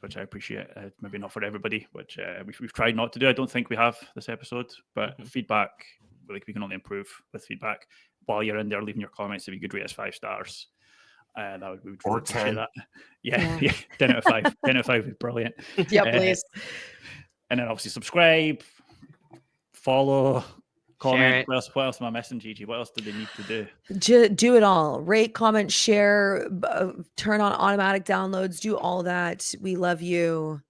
which I appreciate. Maybe not for everybody, which we've tried not to do. I don't think we have this episode, but feedback, like, we can only improve with feedback. While you're in there leaving your comments, if you could rate us 5 stars, we would Or really appreciate 10. that. Yeah, Yeah. 10 out of 5. 10 out of 5 is brilliant. Yeah, Uh, please. And then obviously subscribe, follow, comment. it. What else am I missing, Gigi? What else do they need to do? Do it all. Rate, comment, share, turn on automatic downloads, do all that. We love you.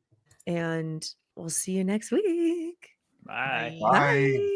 And we'll see you next week. Bye. Bye.